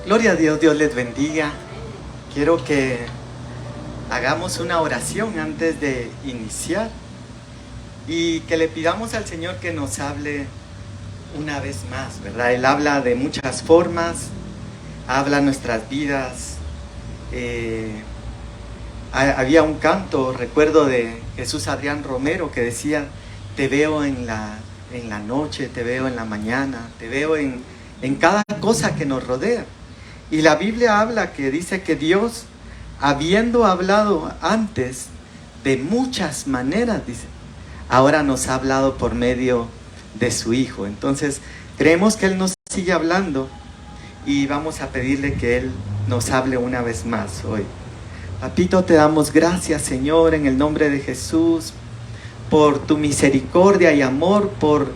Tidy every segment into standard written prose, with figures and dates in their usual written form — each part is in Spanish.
Gloria a Dios, Dios les bendiga. Quiero que hagamos una oración antes de iniciar y que le pidamos al Señor que nos hable una vez más, ¿verdad? Él habla de muchas formas, habla nuestras vidas. Había un canto, recuerdo, de Jesús Adrián Romero que decía: te veo en la noche, te veo en la mañana, te veo en cada cosa que nos rodea. Y la Biblia habla que dice que Dios, habiendo hablado antes de muchas maneras, dice, ahora nos ha hablado por medio de su Hijo. Entonces creemos que Él nos sigue hablando y vamos a pedirle que Él nos hable una vez más hoy. Papito, te damos gracias, Señor, en el nombre de Jesús, por tu misericordia y amor, por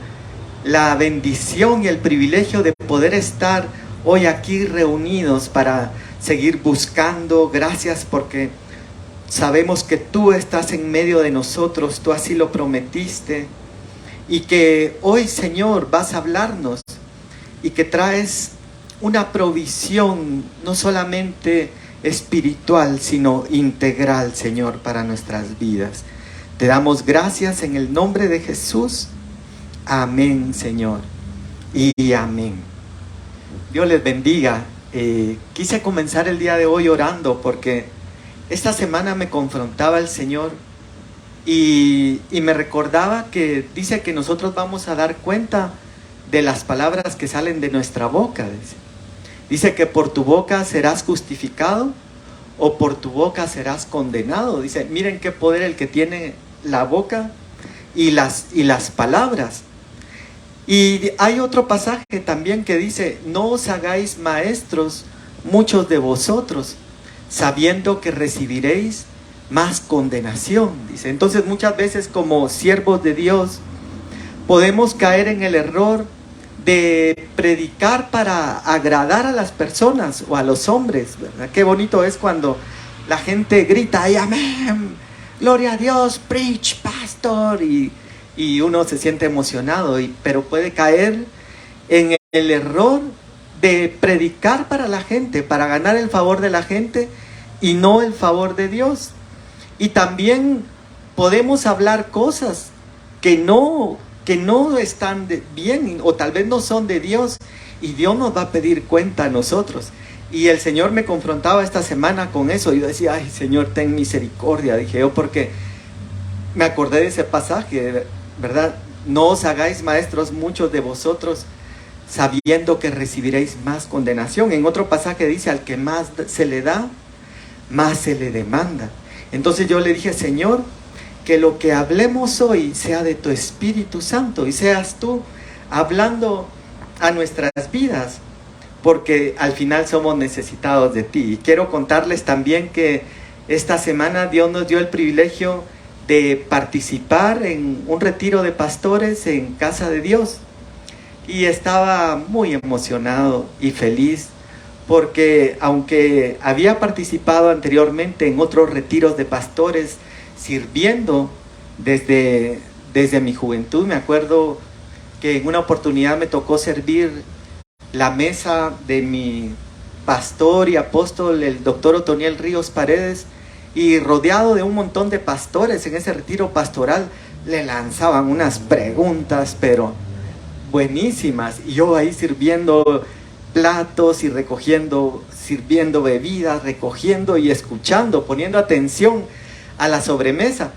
la bendición y el privilegio de poder estar hoy aquí reunidos para seguir buscando. Gracias porque sabemos que tú estás en medio de nosotros, tú así lo prometiste, y que hoy, Señor, vas a hablarnos y que traes una provisión no solamente espiritual, sino integral, Señor, para nuestras vidas. Te damos gracias en el nombre de Jesús. Amén, Señor, y amén. Dios les bendiga. Quise comenzar el día de hoy orando porque esta semana me confrontaba el Señor y me recordaba que dice que nosotros vamos a dar cuenta de las palabras que salen de nuestra boca. Dice que por tu boca serás justificado o por tu boca serás condenado. Dice, miren qué poder el que tiene la boca y las palabras. Y hay otro pasaje también que dice: no os hagáis maestros muchos de vosotros, sabiendo que recibiréis más condenación. Dice, entonces muchas veces como siervos de Dios podemos caer en el error de predicar para agradar a las personas o a los hombres, ¿verdad? Qué bonito es cuando la gente grita: ¡ay, amén! ¡Gloria a Dios! ¡Preach, pastor! Y uno se siente emocionado, pero puede caer en el error de predicar para la gente, para ganar el favor de la gente y no el favor de Dios. Y también podemos hablar cosas que no están bien o tal vez no son de Dios, y Dios nos va a pedir cuenta a nosotros. Y el Señor me confrontaba esta semana con eso. Yo decía: ay, Señor, ten misericordia, dije yo, porque me acordé de ese pasaje, ¿verdad? No os hagáis maestros muchos de vosotros, sabiendo que recibiréis más condenación. En otro pasaje dice: al que más se le da, más se le demanda. Entonces yo le dije: Señor, que lo que hablemos hoy sea de tu Espíritu Santo y seas tú hablando a nuestras vidas, porque al final somos necesitados de ti. Y quiero contarles también que esta semana Dios nos dio el privilegio de participar en un retiro de pastores en Casa de Dios, y estaba muy emocionado y feliz porque aunque había participado anteriormente en otros retiros de pastores sirviendo desde mi juventud, me acuerdo que en una oportunidad me tocó servir la mesa de mi pastor y apóstol, el doctor Otoniel Ríos Paredes, y rodeado de un montón de pastores en ese retiro pastoral. Le lanzaban unas preguntas pero buenísimas, y yo ahí sirviendo platos y sirviendo bebidas, recogiendo y escuchando, poniendo atención a la sobremesa.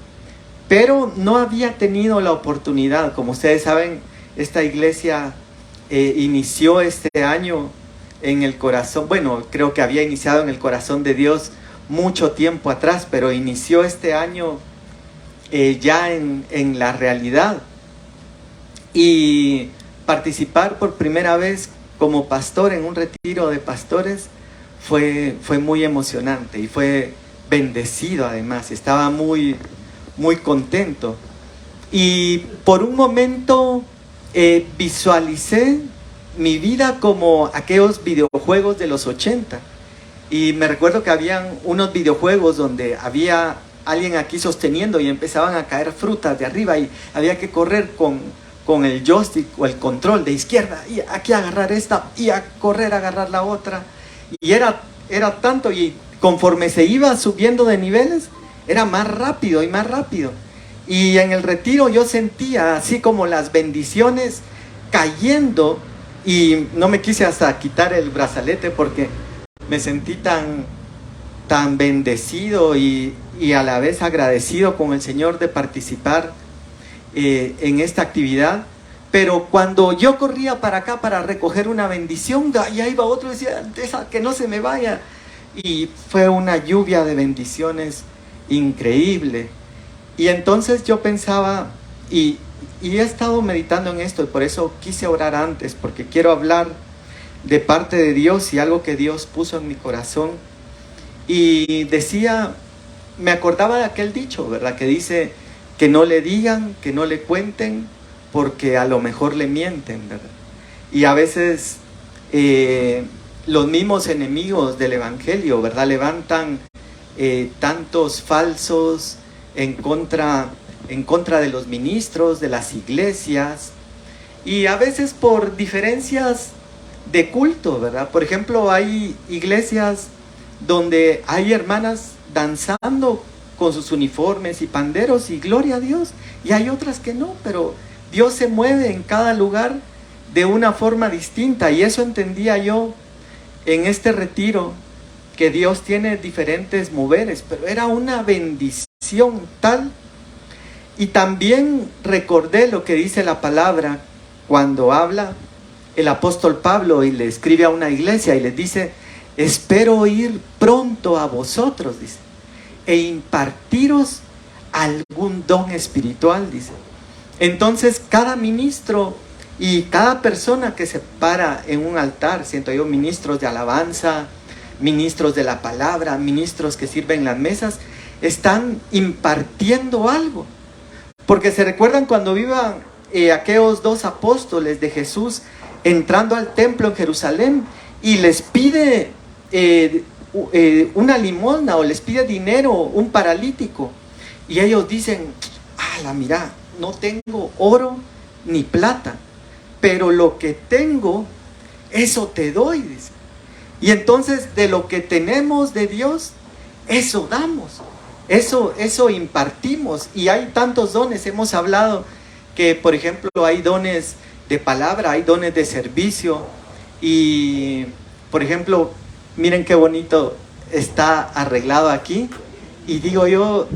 Pero no había tenido la oportunidad. Como ustedes saben, esta iglesia inició este año en el corazón, bueno, creo que había iniciado en el corazón de Dios mucho tiempo atrás, pero inició este año ya en la realidad. Y participar por primera vez como pastor en un retiro de pastores fue muy emocionante y fue bendecido. Además, estaba muy contento, y por un momento visualicé mi vida como aquellos videojuegos de los 80. Y me recuerdo que habían unos videojuegos donde había alguien aquí sosteniendo y empezaban a caer frutas de arriba, y había que correr con el joystick o el control de izquierda y aquí agarrar esta y a correr a agarrar la otra. Y era tanto, y conforme se iba subiendo de niveles, era más rápido y más rápido. Y en el retiro yo sentía así como las bendiciones cayendo, y no me quise hasta quitar el brazalete porque me sentí tan bendecido y a la vez agradecido con el Señor de participar en esta actividad. Pero cuando yo corría para acá para recoger una bendición, ya iba otro y decía, que no se me vaya. Y fue una lluvia de bendiciones increíble. Y entonces yo pensaba, y he estado meditando en esto, y por eso quise orar antes, porque quiero hablar de parte de Dios y algo que Dios puso en mi corazón. Y decía, me acordaba de aquel dicho, ¿verdad? Que dice, que no le digan, que no le cuenten, porque a lo mejor le mienten, ¿verdad? Y a veces los mismos enemigos del Evangelio, ¿verdad? Levantan tantos falsos en contra de los ministros, de las iglesias, y a veces por diferencias de culto, ¿verdad? Por ejemplo, hay iglesias donde hay hermanas danzando con sus uniformes y panderos, y gloria a Dios, y hay otras que no, pero Dios se mueve en cada lugar de una forma distinta, y eso entendía yo en este retiro, que Dios tiene diferentes moveres, pero era una bendición tal. Y también recordé lo que dice la palabra cuando habla el apóstol Pablo y le escribe a una iglesia y les dice, espero ir pronto a vosotros, dice, e impartiros algún don espiritual, dice. Entonces cada ministro y cada persona que se para en un altar, siento yo, ministros de alabanza, ministros de la palabra, ministros que sirven las mesas, están impartiendo algo. Porque se recuerdan cuando vivan aquellos dos apóstoles de Jesús entrando al templo en Jerusalén y les pide una limosna o les pide dinero un paralítico, y ellos dicen, mira, no tengo oro ni plata, pero lo que tengo, eso te doy, dice. Y entonces de lo que tenemos de Dios, eso damos, eso impartimos. Y hay tantos dones, hemos hablado que por ejemplo hay dones de palabra, hay dones de servicio, y por ejemplo, miren qué bonito está arreglado aquí, y digo yo,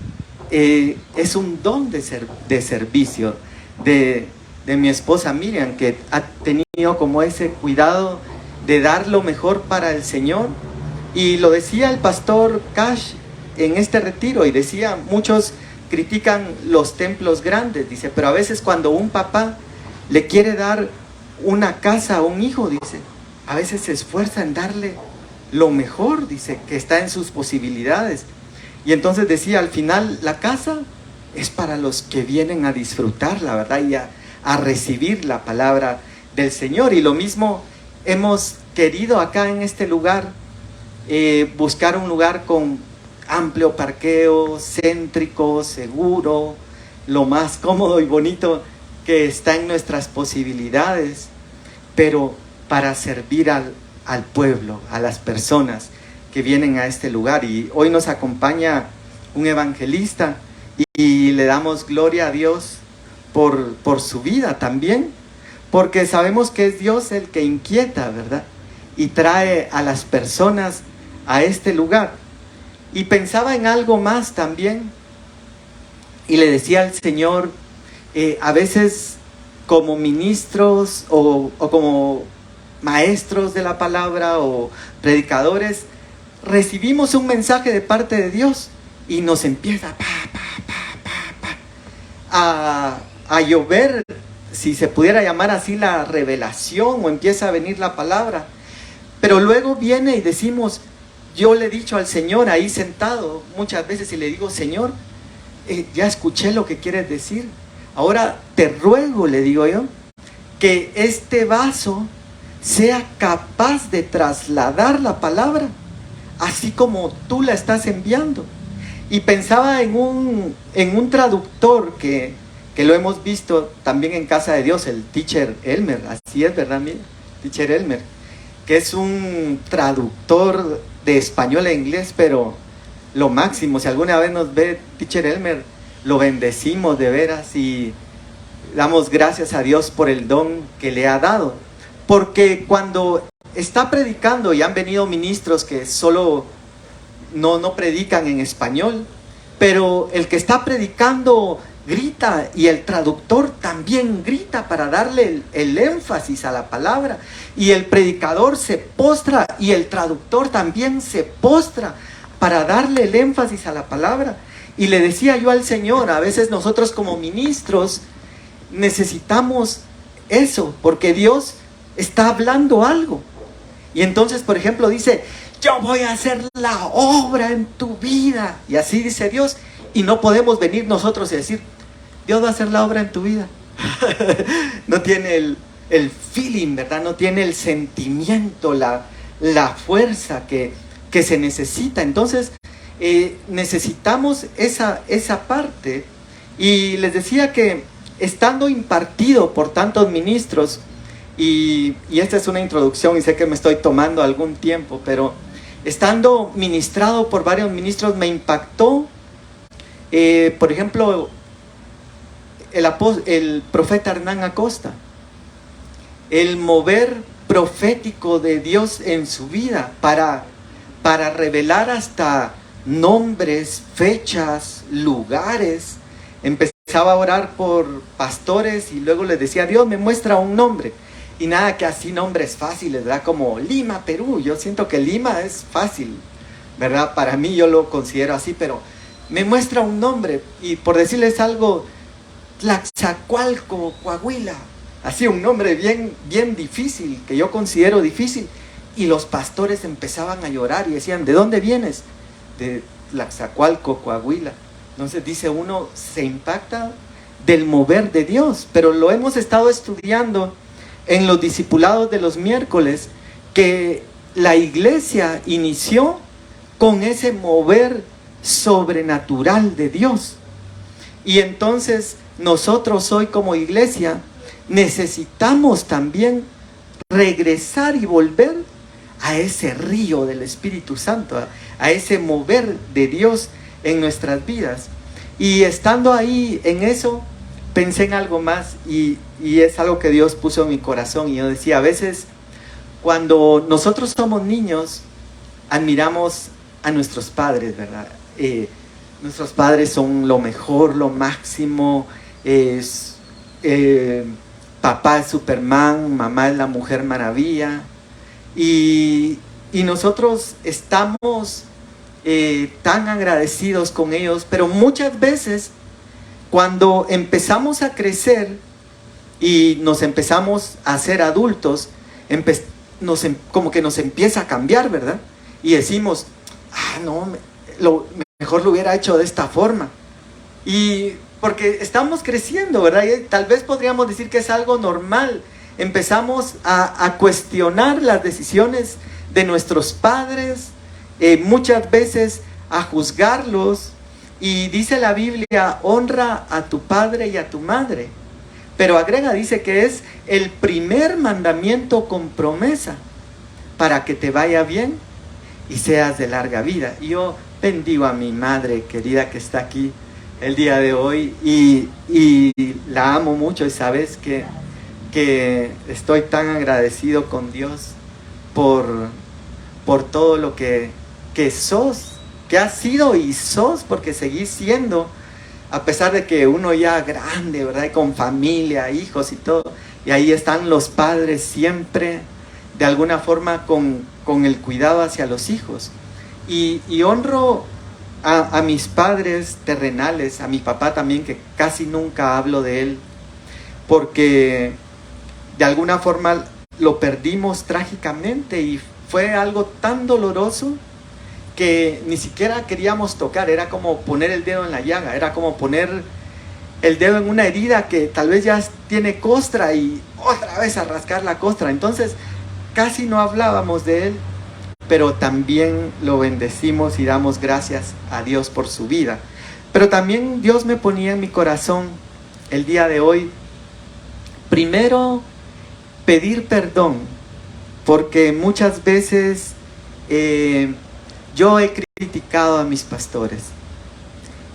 es un don de servicio de mi esposa Miriam, que ha tenido como ese cuidado de dar lo mejor para el Señor. Y lo decía el pastor Cash en este retiro, y decía, muchos critican los templos grandes, dice, pero a veces cuando un papá le quiere dar una casa a un hijo, dice, a veces se esfuerza en darle lo mejor, dice, que está en sus posibilidades. Y entonces decía, al final la casa es para los que vienen a disfrutar, la verdad, y a recibir la palabra del Señor. Y lo mismo hemos querido acá en este lugar, buscar un lugar con amplio parqueo, céntrico, seguro, lo más cómodo y bonito que está en nuestras posibilidades, pero para servir al pueblo, a las personas que vienen a este lugar. Y hoy nos acompaña un evangelista y le damos gloria a Dios por su vida también, porque sabemos que es Dios el que inquieta, ¿verdad? Y trae a las personas a este lugar. Y pensaba en algo más también, y le decía al Señor, a veces como ministros o como maestros de la palabra o predicadores, recibimos un mensaje de parte de Dios y nos empieza a llover, si se pudiera llamar así, la revelación, o empieza a venir la palabra, pero luego viene y decimos, yo le he dicho al Señor ahí sentado muchas veces, y le digo, Señor, ya escuché lo que quieres decir, ahora te ruego, le digo yo, que este vaso sea capaz de trasladar la palabra así como tú la estás enviando. Y pensaba en un traductor que lo hemos visto también en Casa de Dios, el Teacher Elmer, así es, ¿verdad? Mira, Teacher Elmer, que es un traductor de español a inglés, pero lo máximo. Si alguna vez nos ve Teacher Elmer, lo bendecimos de veras y damos gracias a Dios por el don que le ha dado. Porque cuando está predicando, y han venido ministros que solo no predican en español, pero el que está predicando grita y el traductor también grita para darle el énfasis a la palabra, y el predicador se postra y el traductor también se postra para darle el énfasis a la palabra. Y le decía yo al Señor, a veces nosotros como ministros necesitamos eso, porque Dios está hablando algo. Y entonces, por ejemplo, dice: yo voy a hacer la obra en tu vida. Y así dice Dios. Y no podemos venir nosotros y decir: Dios va a hacer la obra en tu vida. No tiene el feeling, ¿verdad? No tiene el sentimiento, la fuerza que se necesita. Entonces, necesitamos esa parte. Y les decía que estando impartido por tantos ministros, y esta es una introducción y sé que me estoy tomando algún tiempo, pero estando ministrado por varios ministros me impactó, por ejemplo, el profeta Hernán Acosta, el mover profético de Dios en su vida para revelar hasta nombres, fechas, lugares. Empezaba a orar por pastores y luego les decía: Dios, me muestra un nombre. Y nada que así nombres fáciles, ¿verdad? Como Lima, Perú. Yo siento que Lima es fácil, ¿verdad? Para mí yo lo considero así, pero me muestra un nombre. Y por decirles algo, Tlaxacualco, Coahuila. Así un nombre bien difícil, que yo considero difícil. Y los pastores empezaban a llorar y decían: ¿de dónde vienes? De Tlaxacualco, Coahuila. Entonces dice uno, se impacta del mover de Dios. Pero lo hemos estado estudiando en los discipulados de los miércoles, que la iglesia inició con ese mover sobrenatural de Dios. Y entonces nosotros hoy como iglesia necesitamos también regresar y volver a ese río del Espíritu Santo, a ese mover de Dios en nuestras vidas. Y estando ahí en eso, pensé en algo más y es algo que Dios puso en mi corazón. Y yo decía, a veces cuando nosotros somos niños, admiramos a nuestros padres, ¿verdad? Nuestros padres son lo mejor, lo máximo. Papá es Superman, mamá es la Mujer Maravilla. Y nosotros estamos tan agradecidos con ellos, pero muchas veces cuando empezamos a crecer y nos empezamos a ser adultos, como que nos empieza a cambiar, ¿verdad? Y decimos: no, mejor lo hubiera hecho de esta forma. Y porque estamos creciendo, ¿verdad? Y tal vez podríamos decir que es algo normal. Empezamos a cuestionar las decisiones de nuestros padres, muchas veces a juzgarlos. Y dice la Biblia: honra a tu padre y a tu madre. Pero agrega, dice que es el primer mandamiento con promesa para que te vaya bien y seas de larga vida. Y yo bendigo a mi madre querida que está aquí el día de hoy y la amo mucho, y sabes que estoy tan agradecido con Dios por todo lo que sos, que has sido y sos, porque seguís siendo, a pesar de que uno ya grande, ¿verdad? Y con familia, hijos y todo, y ahí están los padres siempre, de alguna forma, con el cuidado hacia los hijos. Y honro a mis padres terrenales, a mi papá también, que casi nunca hablo de él, porque de alguna forma lo perdimos trágicamente y fue algo tan doloroso que ni siquiera queríamos tocar. Era como poner el dedo en la llaga, era como poner el dedo en una herida que tal vez ya tiene costra y otra vez a rascar la costra. Entonces casi no hablábamos de él, pero también lo bendecimos y damos gracias a Dios por su vida. Pero también Dios me ponía en mi corazón el día de hoy, primero, pedir perdón porque muchas veces yo he criticado a mis pastores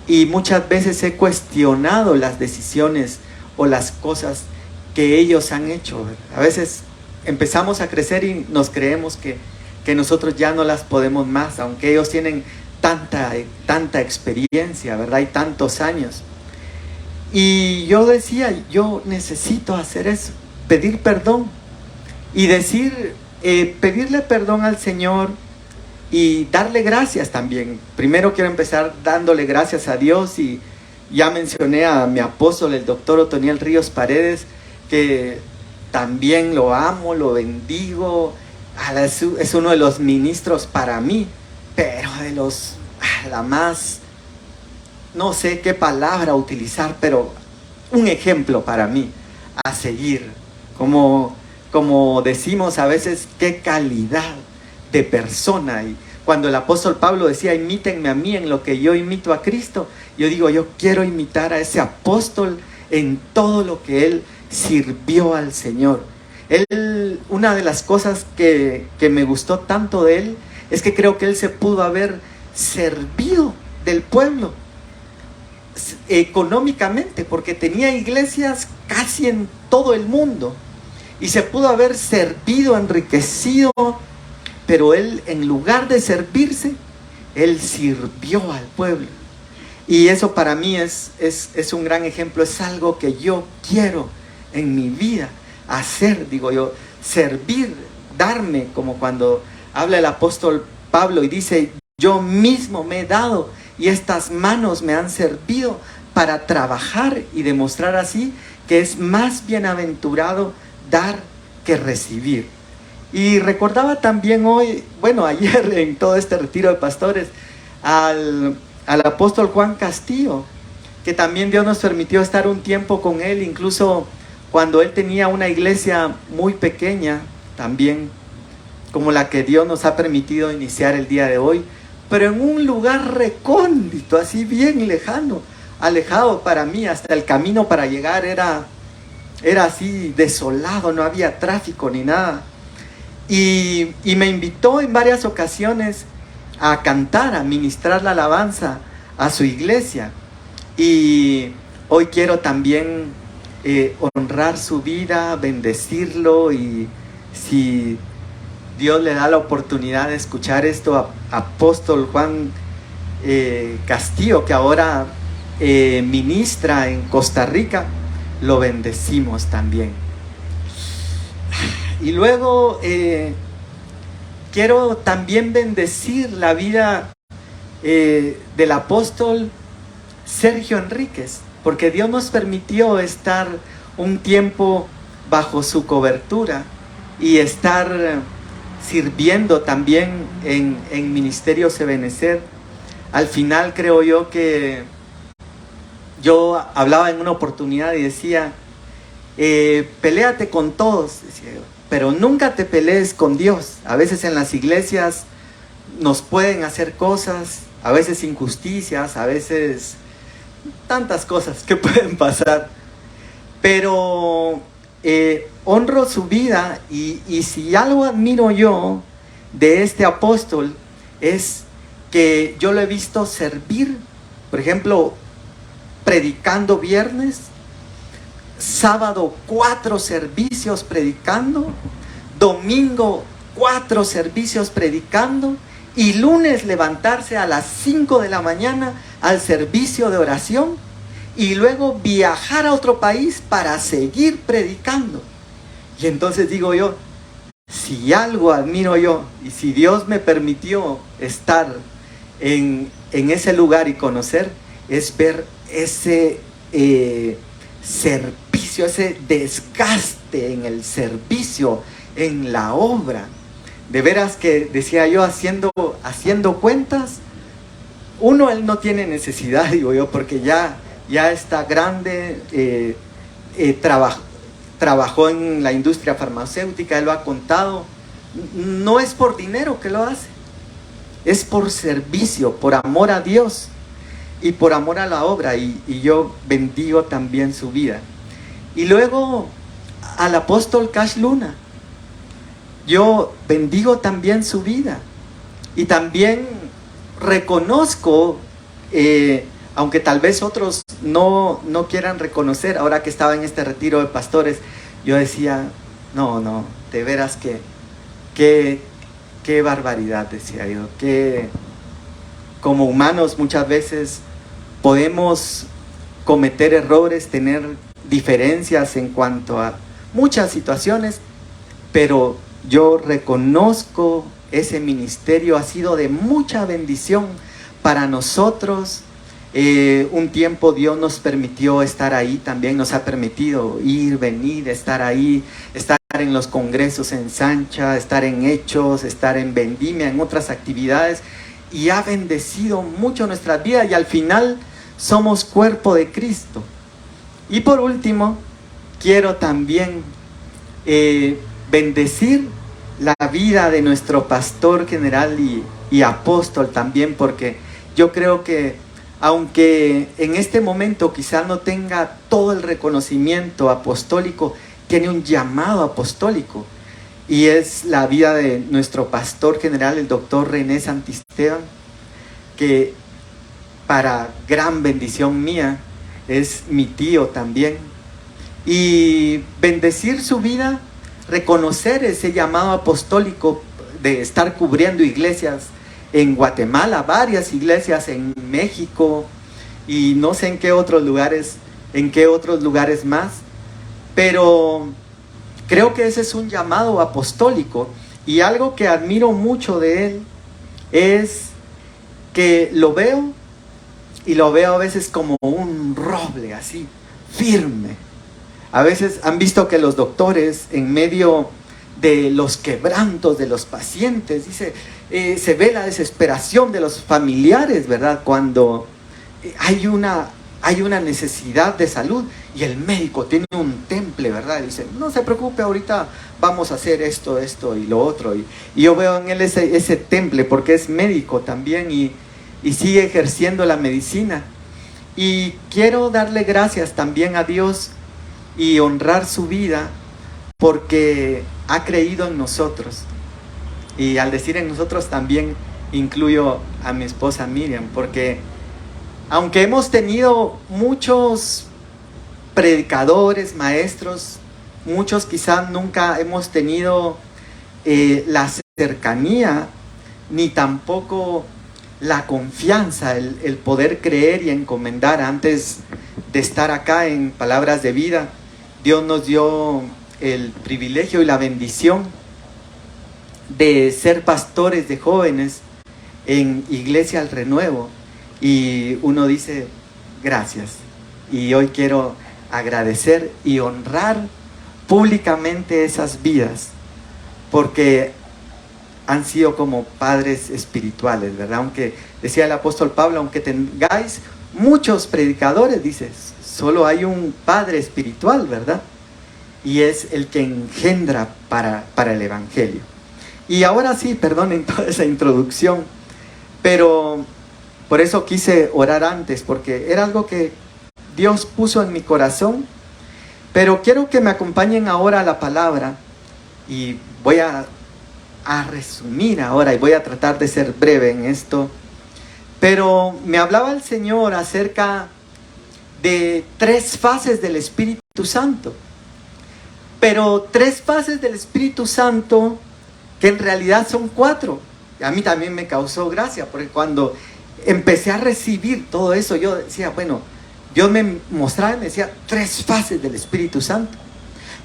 y muchas veces he cuestionado las decisiones o las cosas que ellos han hecho. A veces empezamos a crecer y nos creemos que nosotros ya no las podemos más, aunque ellos tienen tanta experiencia, ¿verdad? Y tantos años. Y yo decía, yo necesito hacer eso, pedir perdón y pedirle perdón al Señor y darle gracias también. Primero quiero empezar dándole gracias a Dios, y ya mencioné a mi apóstol, el doctor Otoniel Ríos Paredes, que también lo amo, lo bendigo. Es uno de los ministros para mí, pero la más, no sé qué palabra utilizar, pero un ejemplo para mí a seguir. Como decimos a veces, qué calidad de persona. Y cuando el apóstol Pablo decía, imítenme a mí en lo que yo imito a Cristo, yo digo, yo quiero imitar a ese apóstol en todo lo que él sirvió al Señor. Una de las cosas que me gustó tanto de él es que creo que él se pudo haber servido del pueblo económicamente, porque tenía iglesias casi en todo el mundo y se pudo haber servido, enriquecido, pero él, en lugar de servirse, él sirvió al pueblo. Y eso para mí es un gran ejemplo, es algo que yo quiero en mi vida hacer, digo yo, servir, darme, como cuando habla el apóstol Pablo y dice, yo mismo me he dado y estas manos me han servido para trabajar y demostrar así que es más bienaventurado dar que recibir. Y recordaba también ayer en todo este retiro de pastores, al apóstol Juan Castillo, que también Dios nos permitió estar un tiempo con él, incluso cuando él tenía una iglesia muy pequeña, también como la que Dios nos ha permitido iniciar el día de hoy, pero en un lugar recóndito, así bien lejano, alejado para mí, hasta el camino para llegar era así desolado, no había tráfico ni nada. Y me invitó en varias ocasiones a cantar, a ministrar la alabanza a su iglesia. Y hoy quiero también honrar su vida, bendecirlo, y si Dios le da la oportunidad de escuchar esto, apóstol Juan Castillo, que ahora ministra en Costa Rica, lo bendecimos también. Y luego quiero también bendecir la vida del apóstol Sergio Enríquez, porque Dios nos permitió estar un tiempo bajo su cobertura y estar sirviendo también en Ministerio Ebenecer. Al final creo yo que yo hablaba en una oportunidad y decía, peléate con todos, decía yo, pero nunca te pelees con Dios. A veces en las iglesias nos pueden hacer cosas, a veces injusticias, a veces tantas cosas que pueden pasar, pero honro su vida, y si algo admiro yo de este apóstol es que yo lo he visto servir, por ejemplo, predicando viernes, sábado 4 servicios predicando, domingo 4 servicios predicando, y lunes levantarse a las 5 de la mañana al servicio de oración, y luego viajar a otro país para seguir predicando. Y entonces digo yo, si algo admiro yo, y si Dios me permitió estar en ese lugar y conocer, es ver ese servicio, ese desgaste en el servicio, en la obra. De veras que decía yo, haciendo cuentas, él no tiene necesidad, digo yo, porque ya está grande, trabajó en la industria farmacéutica, él lo ha contado. No es por dinero que lo hace, es por servicio, por amor a Dios y por amor a la obra, y yo bendigo también su vida. Y luego al apóstol Cash Luna, yo bendigo también su vida y también reconozco, aunque tal vez otros no quieran reconocer, ahora que estaba en este retiro de pastores, yo decía, no, de veras qué barbaridad, decía yo, que como humanos muchas veces podemos cometer errores, tener diferencias en cuanto a muchas situaciones, pero yo reconozco ese ministerio, ha sido de mucha bendición para nosotros. Un tiempo Dios nos permitió estar ahí, también nos ha permitido ir, venir, estar ahí, estar en los congresos en Sancha, estar en Hechos, estar en Vendimia, en otras actividades, y ha bendecido mucho nuestra vida, y al final somos cuerpo de Cristo. Y por último, quiero también bendecir la vida de nuestro pastor general y apóstol también, porque yo creo que aunque en este momento quizá no tenga todo el reconocimiento apostólico, tiene un llamado apostólico, y es la vida de nuestro pastor general, el doctor René Santisteban, que para gran bendición mía es mi tío también. Y bendecir su vida, reconocer ese llamado apostólico de estar cubriendo iglesias en Guatemala, varias iglesias en México y no sé en qué otros lugares más, pero creo que ese es un llamado apostólico. Y algo que admiro mucho de él es que lo veo a veces como un roble así, firme. A veces han visto que los doctores, en medio de los quebrantos de los pacientes, dice, se ve la desesperación de los familiares, ¿verdad? Cuando hay una necesidad de salud y el médico tiene un temple, ¿verdad? Y dice, no se preocupe, ahorita vamos a hacer esto y lo otro. Y yo veo en él ese temple, porque es médico también y sigue ejerciendo la medicina. Y quiero darle gracias también a Dios y honrar su vida, porque ha creído en nosotros. Y al decir en nosotros también incluyo a mi esposa Miriam, porque aunque hemos tenido muchos predicadores, maestros, muchos quizás nunca hemos tenido la cercanía, ni tampoco la confianza, el poder creer y encomendar. Antes de estar acá en Palabras de Vida, Dios nos dio el privilegio y la bendición de ser pastores de jóvenes en Iglesia al Renuevo, y uno dice gracias, y hoy quiero agradecer y honrar públicamente esas vidas, porque han sido como padres espirituales, ¿verdad? Aunque decía el apóstol Pablo, aunque tengáis muchos predicadores, dices, solo hay un padre espiritual, ¿verdad? Y es el que engendra para el evangelio. Y ahora sí, perdonen toda esa introducción, pero por eso quise orar antes, porque era algo que Dios puso en mi corazón. Pero quiero que me acompañen ahora a la palabra, y voy a resumir ahora, y voy a tratar de ser breve en esto. Pero me hablaba el Señor acerca de 3 fases del Espíritu Santo, pero 3 fases del Espíritu Santo que en realidad son 4. A mí también me causó gracia, porque cuando empecé a recibir todo eso, yo decía, bueno, Dios me mostraba y me decía 3 fases del Espíritu Santo,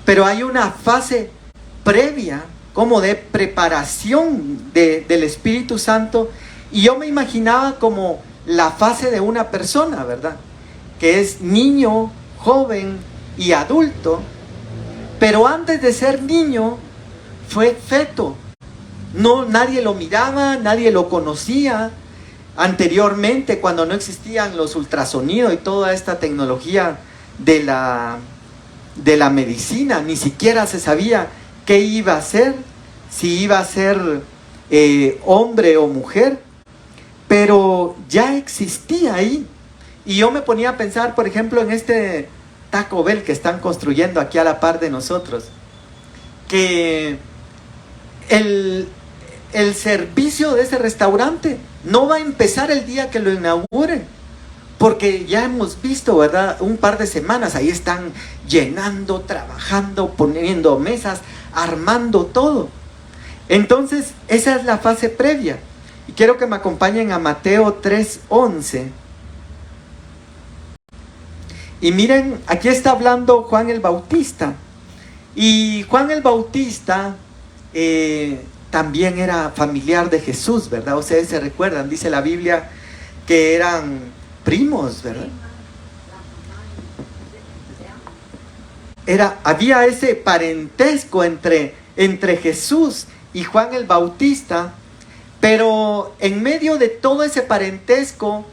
pero hay una fase previa, como de preparación del Espíritu Santo, y yo me imaginaba como la fase de una persona, ¿verdad? Que es niño, joven y adulto, pero antes de ser niño fue feto. No, nadie lo miraba, nadie lo conocía. Anteriormente, cuando no existían los ultrasonidos y toda esta tecnología de la medicina, ni siquiera se sabía qué iba a ser, si iba a ser hombre o mujer, pero ya existía ahí. Y yo me ponía a pensar, por ejemplo, en este Taco Bell que están construyendo aquí a la par de nosotros, que el, el servicio de ese restaurante no va a empezar el día que lo inauguren, porque ya hemos visto, ¿verdad? Un par de semanas ahí están llenando, trabajando, poniendo mesas, armando todo. Entonces, esa es la fase previa. Y quiero que me acompañen a Mateo 3:11. Y miren, aquí está hablando Juan el Bautista. Y Juan el Bautista también era familiar de Jesús, ¿verdad? Ustedes se recuerdan, dice la Biblia que eran primos, ¿verdad? Había ese parentesco entre Jesús y Juan el Bautista, pero en medio de todo ese parentesco,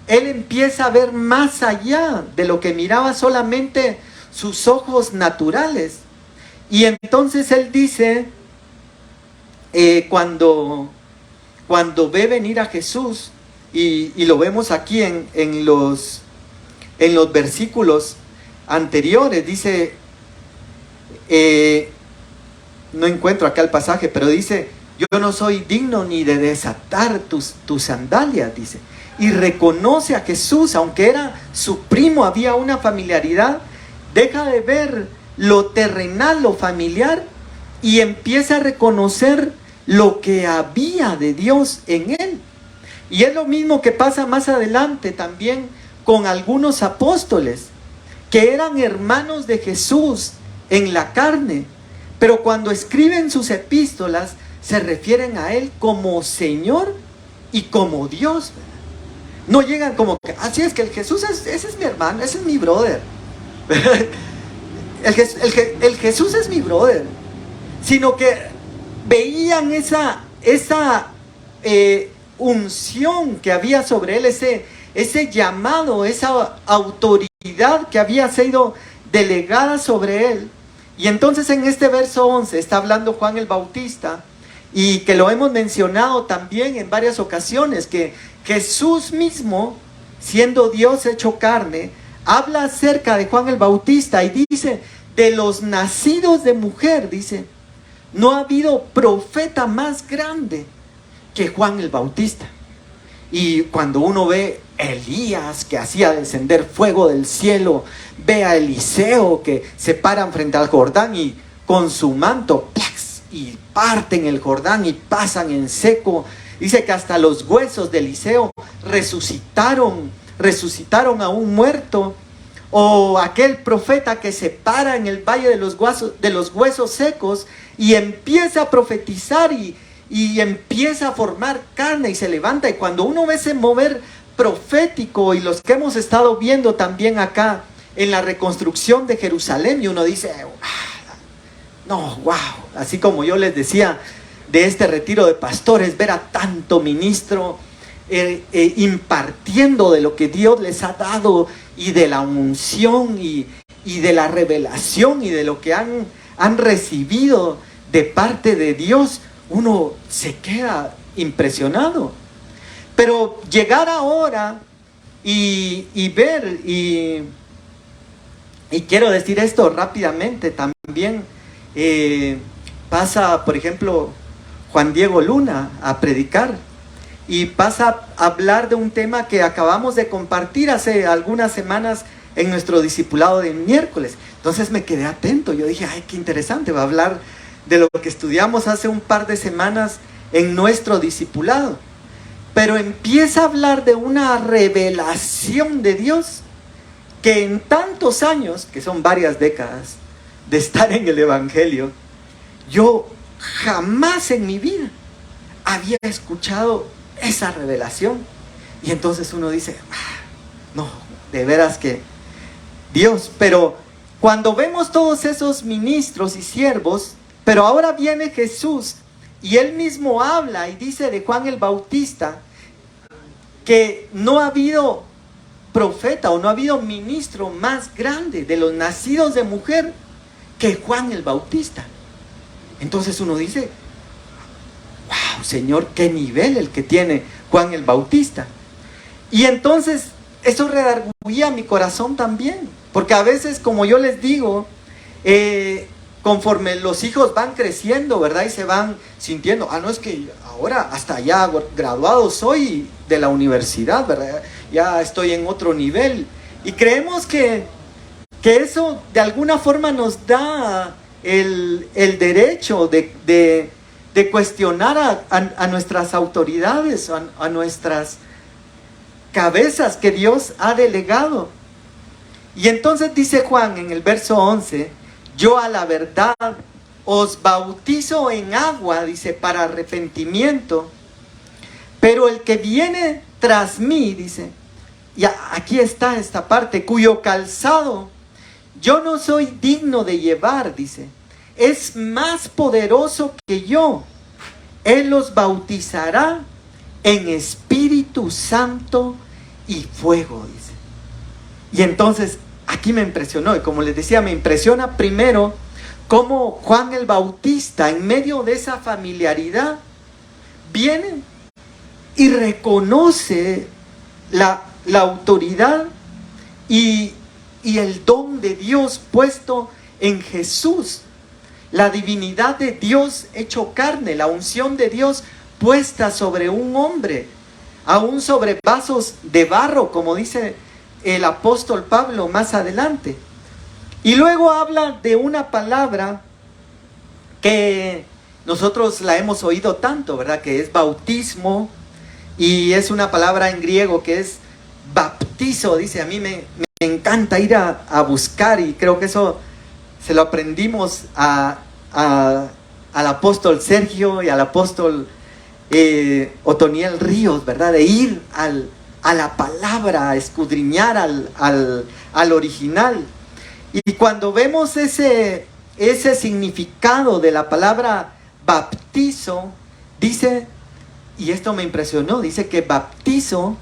él empieza a ver más allá de lo que miraba solamente sus ojos naturales. Y entonces él dice, cuando ve venir a Jesús, y lo vemos aquí en los versículos anteriores, dice, no encuentro acá el pasaje, pero dice, yo no soy digno ni de desatar tus sandalias, dice. Y reconoce a Jesús, aunque era su primo, había una familiaridad, deja de ver lo terrenal, lo familiar, y empieza a reconocer lo que había de Dios en él. Y es lo mismo que pasa más adelante también con algunos apóstoles, que eran hermanos de Jesús en la carne, pero cuando escriben sus epístolas, se refieren a él como Señor y como Dios. No llegan como que, así es que el Jesús ese es mi hermano, ese es mi brother. El Jesús es mi brother. Sino que veían esa unción que había sobre él, ese llamado, esa autoridad que había sido delegada sobre él. Y entonces en este verso 11 está hablando Juan el Bautista, y que lo hemos mencionado también en varias ocasiones, que Jesús mismo, siendo Dios hecho carne, habla acerca de Juan el Bautista y dice, de los nacidos de mujer, dice, no ha habido profeta más grande que Juan el Bautista. Y cuando uno ve a Elías que hacía descender fuego del cielo, ve a Eliseo que se paran frente al Jordán y con su manto ¡plax! Y parten el Jordán y pasan en seco. Dice que hasta los huesos de Eliseo resucitaron a un muerto. O aquel profeta que se para en el valle de los huesos secos y empieza a profetizar y empieza a formar carne y se levanta. Y cuando uno ve ese mover profético, y los que hemos estado viendo también acá en la reconstrucción de Jerusalén, y uno dice, no, wow, así como yo les decía de este retiro de pastores, ver a tanto ministro impartiendo de lo que Dios les ha dado, y de la unción y de la revelación y de lo que han recibido de parte de Dios, uno se queda impresionado. Pero llegar ahora y ver, y quiero decir esto rápidamente también, pasa, por ejemplo, Juan Diego Luna a predicar, y pasa a hablar de un tema que acabamos de compartir hace algunas semanas en nuestro discipulado de miércoles. Entonces me quedé atento, yo dije, ay, qué interesante, va a hablar de lo que estudiamos hace un par de semanas en nuestro discipulado. Pero empieza a hablar de una revelación de Dios que en tantos años, que son varias décadas de estar en el Evangelio, yo jamás en mi vida había escuchado esa revelación. Y entonces uno dice, no, de veras que Dios. Pero cuando vemos todos esos ministros y siervos, pero ahora viene Jesús y él mismo habla y dice de Juan el Bautista que no ha habido profeta o no ha habido ministro más grande de los nacidos de mujer que Juan el Bautista. Entonces uno dice, wow, Señor, qué nivel el que tiene Juan el Bautista. Y entonces eso redarguía mi corazón también, porque a veces, como yo les digo, conforme los hijos van creciendo, ¿verdad? Y se van sintiendo, no es que ahora hasta ya graduado soy de la universidad, ¿verdad? Ya estoy en otro nivel. Y creemos que eso de alguna forma nos da el derecho de cuestionar a nuestras autoridades, a nuestras cabezas que Dios ha delegado. Y entonces dice Juan en el verso 11, yo a la verdad os bautizo en agua, dice, para arrepentimiento, pero el que viene tras mí, dice, y aquí está esta parte, cuyo calzado yo no soy digno de llevar, dice, es más poderoso que yo. Él los bautizará en Espíritu Santo y fuego, dice. Y entonces aquí me impresionó, y como les decía, me impresiona primero cómo Juan el Bautista, en medio de esa familiaridad, viene y reconoce la autoridad y el don de Dios puesto en Jesús, la divinidad de Dios hecho carne, la unción de Dios puesta sobre un hombre, aún sobre vasos de barro, como dice el apóstol Pablo más adelante. Y luego habla de una palabra que nosotros la hemos oído tanto, ¿verdad? Que es bautismo, y es una palabra en griego que es baptizo. Dice, a mí me encanta ir a buscar, y creo que eso se lo aprendimos al apóstol Sergio y al apóstol Otoniel Ríos, ¿verdad? De ir a la palabra, a escudriñar al original. Y cuando vemos ese significado de la palabra baptizo, dice, y esto me impresionó, dice que baptizo,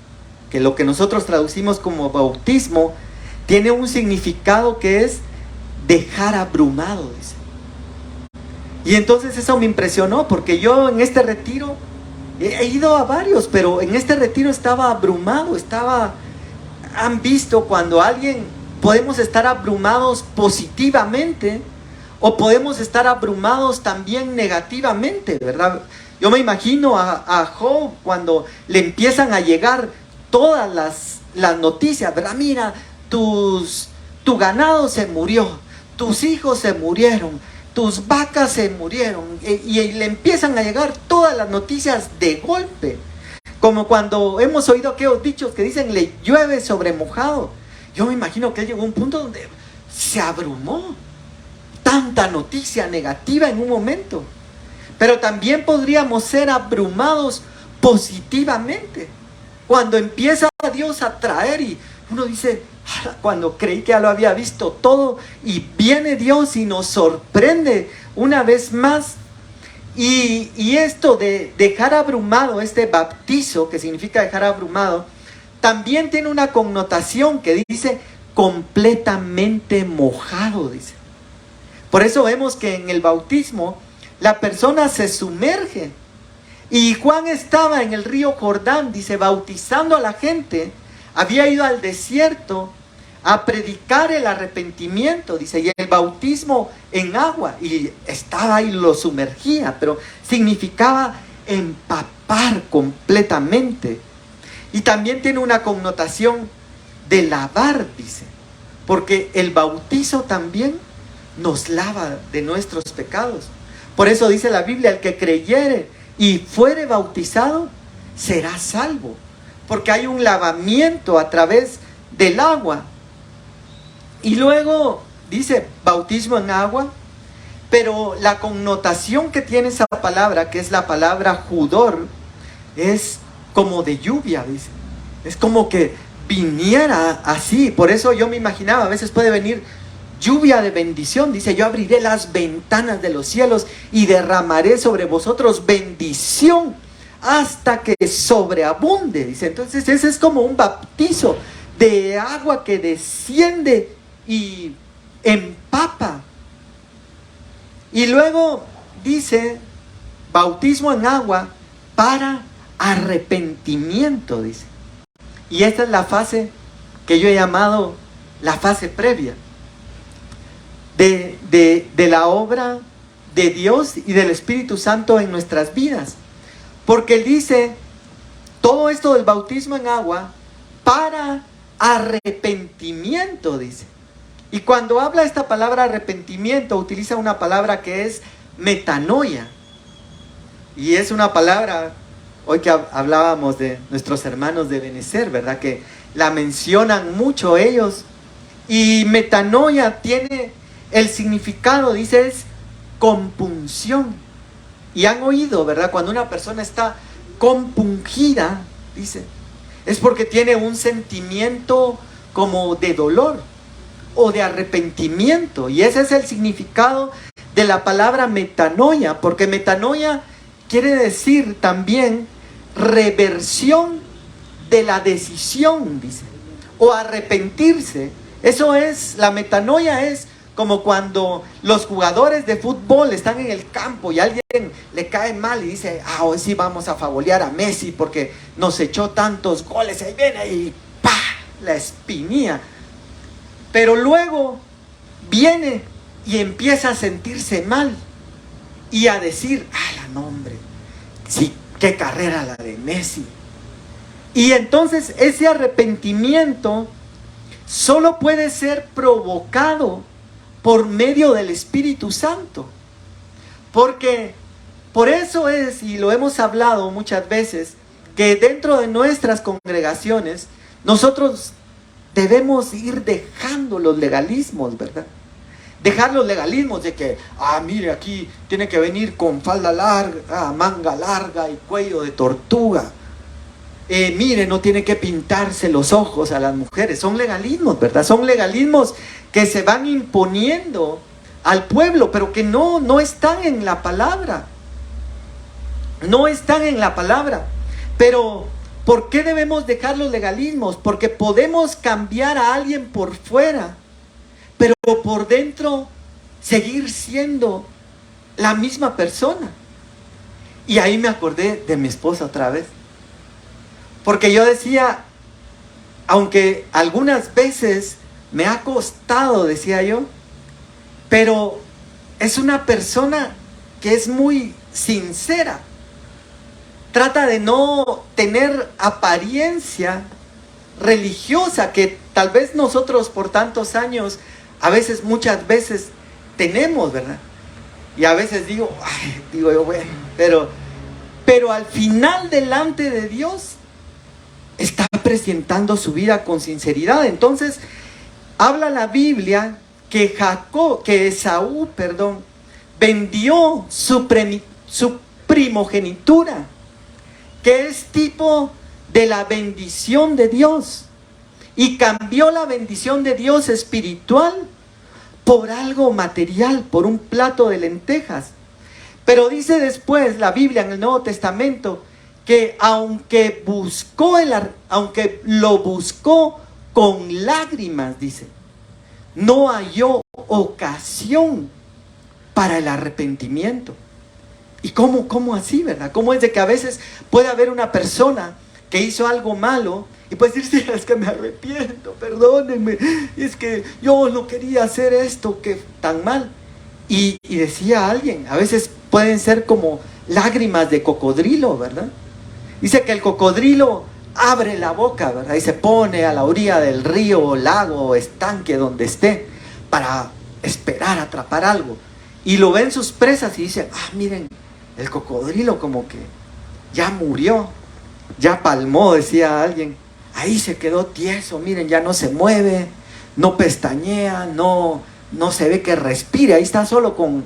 que lo que nosotros traducimos como bautismo, tiene un significado que es dejar abrumado, dice. Y entonces eso me impresionó, porque yo en este retiro he ido a varios, pero en este retiro estaba abrumado, han visto cuando podemos estar abrumados positivamente, o podemos estar abrumados también negativamente, ¿verdad? Yo me imagino a Job cuando le empiezan a llegar todas las noticias, ¿verdad? Mira, tu ganado se murió, tus hijos se murieron, tus vacas se murieron, y le empiezan a llegar todas las noticias de golpe, como cuando hemos oído aquellos dichos que dicen, le llueve sobre mojado. Yo me imagino que él llegó a un punto donde se abrumó, tanta noticia negativa en un momento. Pero también podríamos ser abrumados positivamente, cuando empieza a Dios a traer, y uno dice, cuando creí que ya lo había visto todo, y viene Dios y nos sorprende una vez más. Y esto de dejar abrumado, este bautizo, que significa dejar abrumado, también tiene una connotación que dice completamente mojado, dice. Por eso vemos que en el bautismo la persona se sumerge. Y Juan estaba en el río Jordán, dice, bautizando a la gente. Había ido al desierto a predicar el arrepentimiento, dice, y el bautismo en agua. Y estaba ahí, lo sumergía, pero significaba empapar completamente. Y también tiene una connotación de lavar, dice, porque el bautizo también nos lava de nuestros pecados. Por eso dice la Biblia, el que creyere y fuere bautizado será salvo, porque hay un lavamiento a través del agua. Y luego dice bautismo en agua, pero la connotación que tiene esa palabra, que es la palabra judor, es como de lluvia, dice. Es como que viniera así. Por eso yo me imaginaba, a veces puede venir lluvia de bendición. Dice, yo abriré las ventanas de los cielos y derramaré sobre vosotros bendición hasta que sobreabunde. Dice, entonces ese es como un bautizo de agua que desciende y empapa. Y luego dice, bautismo en agua para arrepentimiento, dice. Y esta es la fase que yo he llamado la fase previa. de la obra de Dios y del Espíritu Santo en nuestras vidas. Porque Él dice, todo esto del bautismo en agua para arrepentimiento, dice. Y cuando habla esta palabra arrepentimiento, utiliza una palabra que es metanoia. Y es una palabra, hoy que hablábamos de nuestros hermanos de Benecer, ¿verdad? Que la mencionan mucho ellos. Y metanoia tiene el significado, dice, es compunción. Y han oído, ¿verdad? Cuando una persona está compungida, dice, es porque tiene un sentimiento como de dolor o de arrepentimiento. Y ese es el significado de la palabra metanoia, porque metanoia quiere decir también reversión de la decisión, dice, o arrepentirse. Eso es, la metanoia es como cuando los jugadores de fútbol están en el campo y alguien le cae mal y dice, hoy sí vamos a favolear a Messi porque nos echó tantos goles, ahí viene y ¡pah! La espinilla. Pero luego viene y empieza a sentirse mal y a decir, no hombre, sí, qué carrera la de Messi. Y entonces ese arrepentimiento solo puede ser provocado por medio del Espíritu Santo. Porque por eso es, y lo hemos hablado muchas veces, que dentro de nuestras congregaciones nosotros debemos ir dejando los legalismos, ¿verdad? Dejar los legalismos de que, mire, aquí tiene que venir con falda larga, manga larga y cuello de tortuga. Mire, no tiene que pintarse los ojos a las mujeres. Son legalismos, ¿verdad? Son legalismos que se van imponiendo al pueblo, pero que no están en la palabra. No están en la palabra. Pero, ¿por qué debemos dejar los legalismos? Porque podemos cambiar a alguien por fuera, pero por dentro seguir siendo la misma persona. Y ahí me acordé de mi esposa otra vez. Porque yo decía, aunque algunas veces me ha costado, decía yo, pero es una persona que es muy sincera. Trata de no tener apariencia religiosa que tal vez nosotros por tantos años, muchas veces tenemos, ¿verdad? Y a veces digo yo, bueno, pero al final delante de Dios está presentando su vida con sinceridad. Entonces, habla la Biblia que Esaú, vendió su primogenitura, que es tipo de la bendición de Dios, y cambió la bendición de Dios espiritual por algo material, por un plato de lentejas. Pero dice después la Biblia en el Nuevo Testamento que aunque lo buscó con lágrimas, dice, no halló ocasión para el arrepentimiento. ¿Y cómo así, verdad? ¿Cómo es de que a veces puede haber una persona que hizo algo malo y puede decir, sí, es que me arrepiento, perdónenme, es que yo no quería hacer esto, que tan mal? Y decía alguien, a veces pueden ser como lágrimas de cocodrilo, ¿verdad? Dice que el cocodrilo abre la boca, ¿verdad? Y se pone a la orilla del río, lago o estanque donde esté para esperar atrapar algo. Y lo ven sus presas y dicen, miren, el cocodrilo como que ya murió, ya palmó, decía alguien. Ahí se quedó tieso, miren, ya no se mueve, no pestañea, no se ve que respire. Ahí está solo con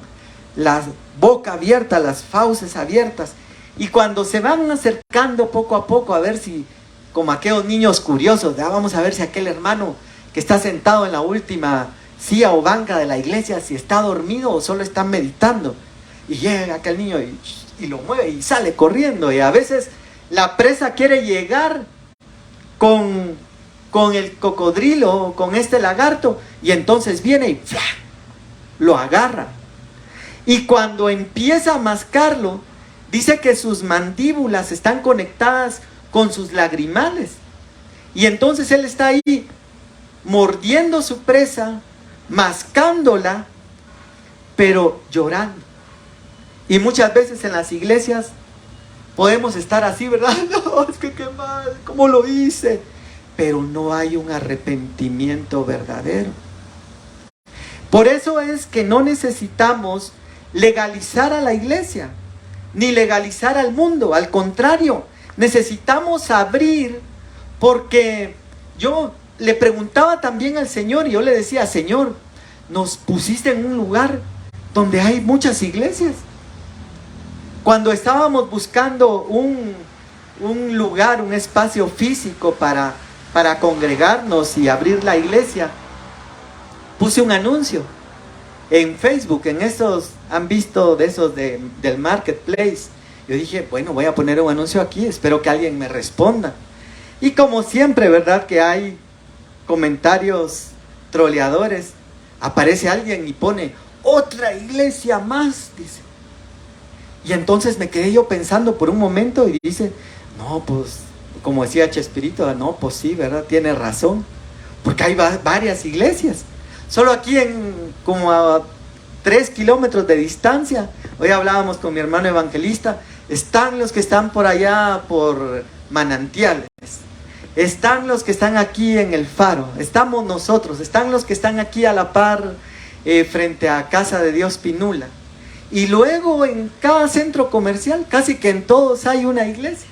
la boca abierta, las fauces abiertas. Y cuando se van acercando poco a poco a ver si, como aquellos niños curiosos, vamos a ver si aquel hermano que está sentado en la última silla o banca de la iglesia, si está dormido o solo está meditando. Y llega aquel niño y lo mueve y sale corriendo. Y a veces la presa quiere llegar con el cocodrilo, con este lagarto, y entonces viene y ¡fla!, lo agarra. Y cuando empieza a mascarlo, dice que sus mandíbulas están conectadas con sus lagrimales. Y entonces él está ahí mordiendo su presa, mascándola, pero llorando. Y muchas veces en las iglesias podemos estar así, ¿verdad? No, es que qué mal, ¿cómo lo hice? Pero no hay un arrepentimiento verdadero. Por eso es que no necesitamos legalizar a la iglesia, ni legalizar al mundo. Al contrario, necesitamos abrir, porque yo le preguntaba también al Señor, y yo le decía, Señor, nos pusiste en un lugar donde hay muchas iglesias. Cuando estábamos buscando un lugar, un espacio físico para congregarnos y abrir la iglesia, puse un anuncio en Facebook, en esos, han visto de esos del marketplace. Yo dije, bueno, voy a poner un anuncio aquí, espero que alguien me responda. Y como siempre, ¿verdad? Que hay comentarios troleadores, aparece alguien y pone, otra iglesia más, dice. Y entonces me quedé yo pensando por un momento y dice, no, pues, como decía Chespirito, no, pues sí, ¿verdad? Tiene razón, porque hay varias iglesias. Solo aquí como a 3 kilómetros de distancia, hoy hablábamos con mi hermano evangelista, están los que están por allá por Manantiales, están los que están aquí en el Faro, estamos nosotros, están los que están aquí a la par frente a Casa de Dios Pinula. Y luego en cada centro comercial, casi que en todos hay una iglesia.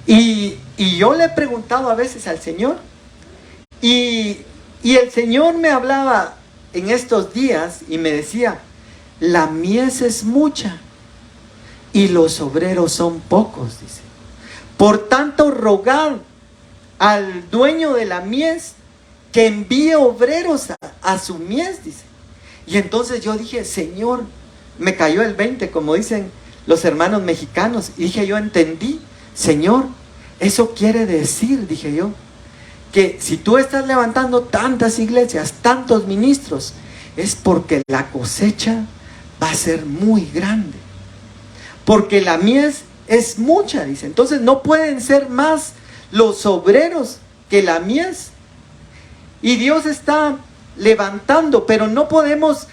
Y yo le he preguntado a veces al Señor, y el Señor me hablaba en estos días y me decía, la mies es mucha y los obreros son pocos, dice. Por tanto, rogad al dueño de la mies que envíe obreros a su mies, dice. Y entonces yo dije, Señor, me cayó el 20, como dicen los hermanos mexicanos. Y dije, yo entendí, Señor, eso quiere decir, dije yo, que si tú estás levantando tantas iglesias, tantos ministros, es porque la cosecha va a ser muy grande. Porque la mies es mucha, dice. Entonces no pueden ser más los obreros que la mies. Y Dios está levantando, pero no podemos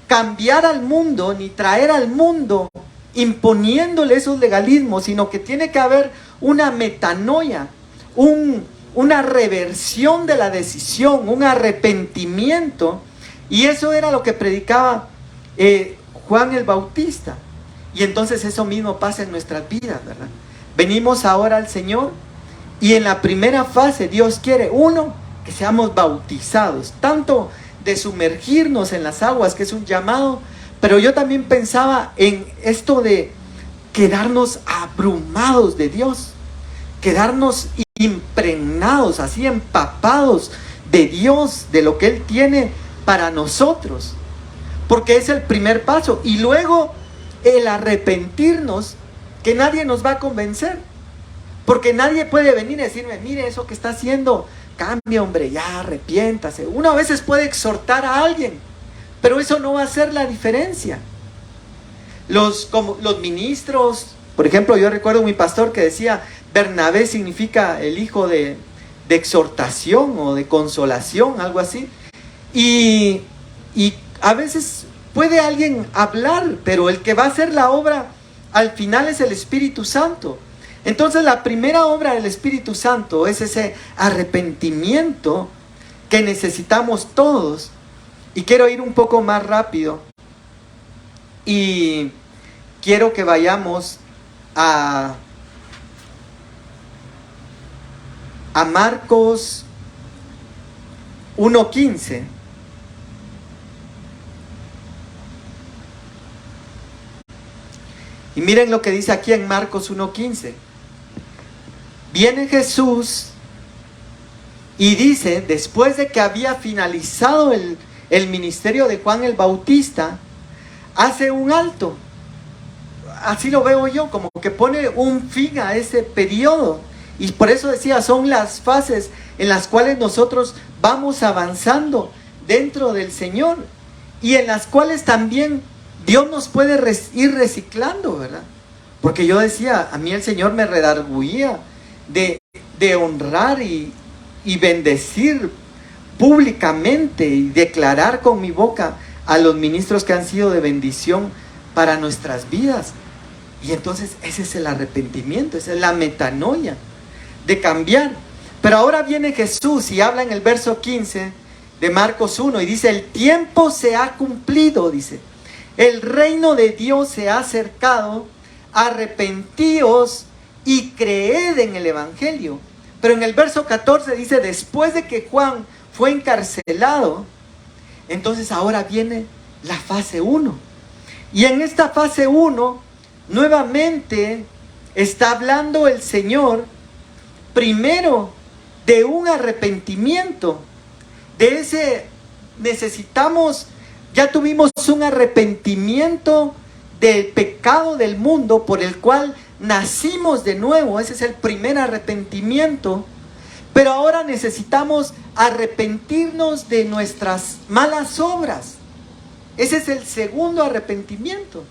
cambiar al mundo ni traer al mundo imponiéndole esos legalismos, sino que tiene que haber una metanoia, una reversión de la decisión, un arrepentimiento. Y eso era lo que predicaba Juan el Bautista. Y entonces eso mismo pasa en nuestras vidas, ¿verdad? Venimos ahora al Señor y en la primera fase Dios quiere, uno, que seamos bautizados, tanto de sumergirnos en las aguas, que es un llamado, pero yo también pensaba en esto de quedarnos abrumados de Dios, quedarnos impregnados, así empapados de Dios, de lo que Él tiene para nosotros, porque es el primer paso. Y luego el arrepentirnos, que nadie nos va a convencer, porque nadie puede venir y decirme, mire eso que está haciendo, cambia, hombre, ya arrepiéntase. Uno a veces puede exhortar a alguien, pero eso no va a hacer la diferencia. Como los ministros, por ejemplo, yo recuerdo mi pastor que decía, Bernabé significa el hijo de exhortación o de consolación, algo así. Y a veces puede alguien hablar, pero el que va a hacer la obra al final es el Espíritu Santo. Entonces la primera obra del Espíritu Santo es ese arrepentimiento que necesitamos todos. Y quiero ir un poco más rápido y quiero que vayamos a Marcos 1:15. Y miren lo que dice aquí en Marcos 1:15. Viene Jesús y dice, después de que había finalizado el ministerio de Juan el Bautista, hace un alto. Así lo veo yo, como que pone un fin a ese periodo. Y por eso decía, son las fases en las cuales nosotros vamos avanzando dentro del Señor y en las cuales también Dios nos puede ir reciclando, ¿verdad? Porque yo decía, a mí el Señor me redarguía de honrar y bendecir públicamente y declarar con mi boca a los ministros que han sido de bendición para nuestras vidas. Y entonces ese es el arrepentimiento, esa es la metanoia, de cambiar. Pero ahora viene Jesús y habla en el verso 15 de Marcos 1 y dice: el tiempo se ha cumplido, dice, el reino de Dios se ha acercado, arrepentíos y creed en el evangelio. Pero en el verso 14 dice: después de que Juan fue encarcelado, entonces ahora viene la fase 1. Y en esta fase 1, nuevamente está hablando el Señor primero de un arrepentimiento. De ese necesitamos, ya tuvimos un arrepentimiento del pecado del mundo por el cual nacimos de nuevo. Ese es el primer arrepentimiento. Pero ahora necesitamos arrepentirnos de nuestras malas obras. Ese es el segundo arrepentimiento.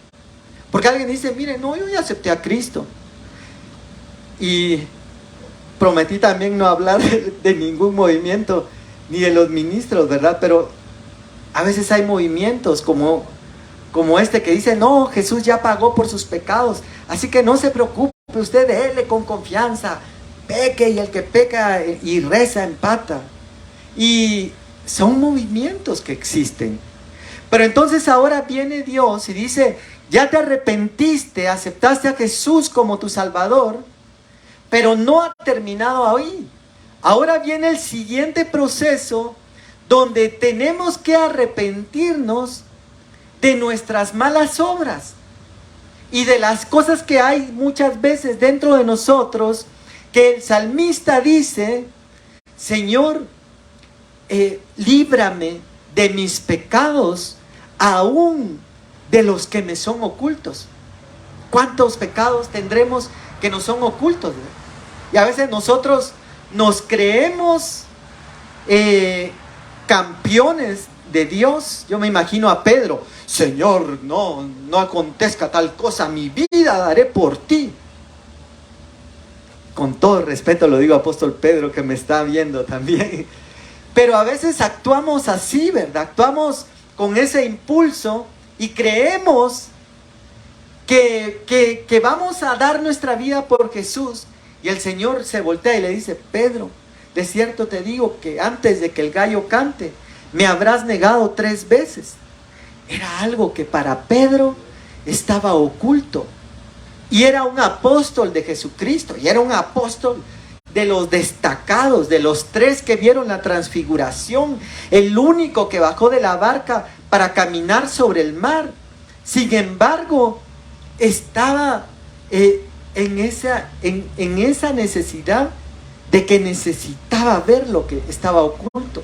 Porque alguien dice: mire, no, yo ya acepté a Cristo. Y prometí también no hablar de ningún movimiento, ni de los ministros, ¿verdad? Pero a veces hay movimientos como este que dice: no, Jesús ya pagó por sus pecados, así que no se preocupe, usted déle con confianza, peque, y el que peca y reza empata. Y son movimientos que existen. Pero entonces ahora viene Dios y dice: ya te arrepentiste, aceptaste a Jesús como tu Salvador, pero no ha terminado ahí. Ahora viene el siguiente proceso donde tenemos que arrepentirnos de nuestras malas obras y de las cosas que hay muchas veces dentro de nosotros, que el salmista dice: Señor, líbrame de mis pecados, aún de los que me son ocultos. ¿Cuántos pecados tendremos que nos son ocultos? Y a veces nosotros nos creemos campeones de Dios. Yo me imagino a Pedro: Señor, no acontezca tal cosa, mi vida daré por ti. Con todo respeto lo digo, apóstol Pedro, que me está viendo también. Pero a veces actuamos así, ¿verdad? Actuamos con ese impulso y creemos que vamos a dar nuestra vida por Jesús. Y el Señor se voltea y le dice: Pedro, de cierto te digo que antes de que el gallo cante, me habrás negado 3 veces. Era algo que para Pedro estaba oculto. Y era un apóstol de Jesucristo. Y era un apóstol de los destacados, de los 3 que vieron la transfiguración. El único que bajó de la barca para caminar sobre el mar. Sin embargo, estaba en esa necesidad de que necesitaba ver lo que estaba oculto.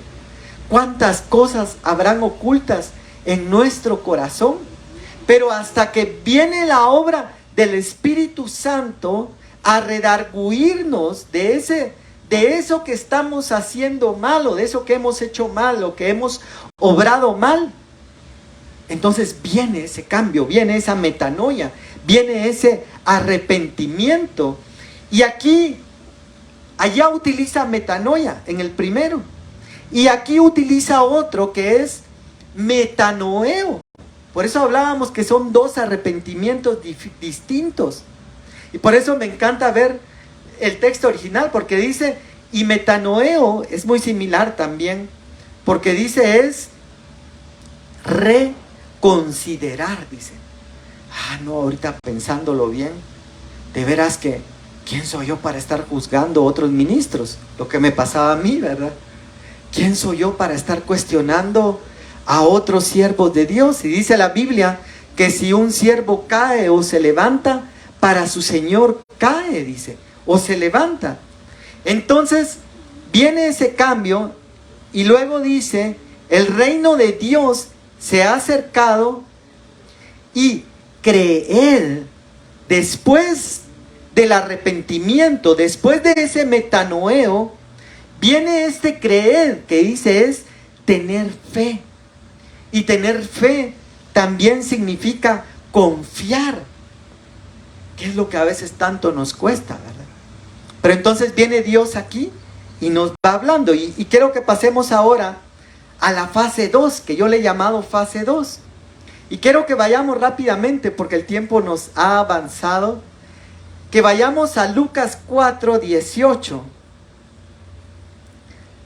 ¿Cuántas cosas habrán ocultas en nuestro corazón? Pero hasta que viene la obra del Espíritu Santo a redarguirnos de eso que estamos haciendo mal, o de eso que hemos hecho mal, o que hemos obrado mal, entonces viene ese cambio, viene esa metanoia, viene ese arrepentimiento. Y allá utiliza metanoia en el primero, y aquí utiliza otro que es metanoeo. Por eso hablábamos que son 2 arrepentimientos distintos. Y por eso me encanta ver el texto original, porque dice, y metanoeo es muy similar también, porque dice es reconsiderar, dice. No, ahorita pensándolo bien, de veras que, ¿quién soy yo para estar juzgando a otros ministros? Lo que me pasaba a mí, ¿verdad? ¿Quién soy yo para estar cuestionando a otros siervos de Dios? Y dice la Biblia que si un siervo cae o se levanta, para su Señor cae, dice, o se levanta. Entonces viene ese cambio y luego dice: el reino de Dios se ha acercado, y creer, después del arrepentimiento, después de ese metanoeo, viene este creer que dice es tener fe. Y tener fe también significa confiar, que es lo que a veces tanto nos cuesta, ¿verdad? Pero entonces viene Dios aquí y nos va hablando. Y quiero que pasemos ahora a la fase 2, que yo le he llamado fase 2. Y quiero que vayamos rápidamente, porque el tiempo nos ha avanzado, que vayamos a Lucas 4, 18.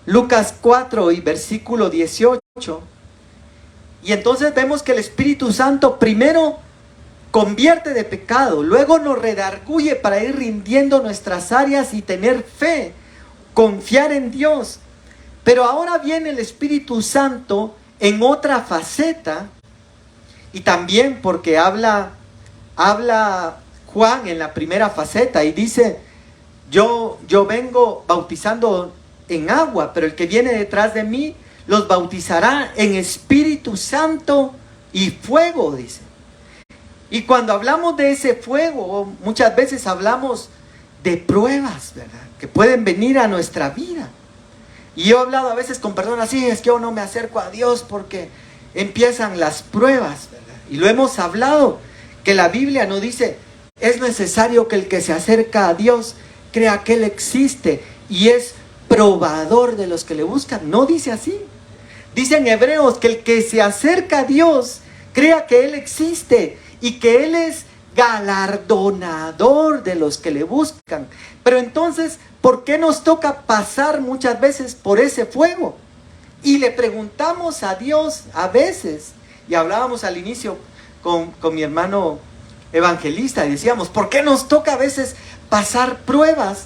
Lucas 4 y versículo 18. Y entonces vemos que el Espíritu Santo primero convierte de pecado, luego nos redarguye para ir rindiendo nuestras áreas y tener fe, confiar en Dios. Pero ahora viene el Espíritu Santo en otra faceta, y también porque habla Juan en la primera faceta y dice, yo vengo bautizando en agua, pero el que viene detrás de mí los bautizará en Espíritu Santo y fuego, dice. Y cuando hablamos de ese fuego, muchas veces hablamos de pruebas, ¿verdad?, que pueden venir a nuestra vida. Y yo he hablado a veces con personas, sí, es que yo no me acerco a Dios porque empiezan las pruebas, ¿verdad? Y lo hemos hablado, que la Biblia nos dice, es necesario que el que se acerca a Dios crea que Él existe y es probador de los que le buscan. No dice así. Dice en Hebreos que el que se acerca a Dios crea que Él existe y que Él es galardonador de los que le buscan. Pero entonces, ¿por qué nos toca pasar muchas veces por ese fuego? Y le preguntamos a Dios a veces, y hablábamos al inicio con mi hermano evangelista, y decíamos, ¿por qué nos toca a veces pasar pruebas?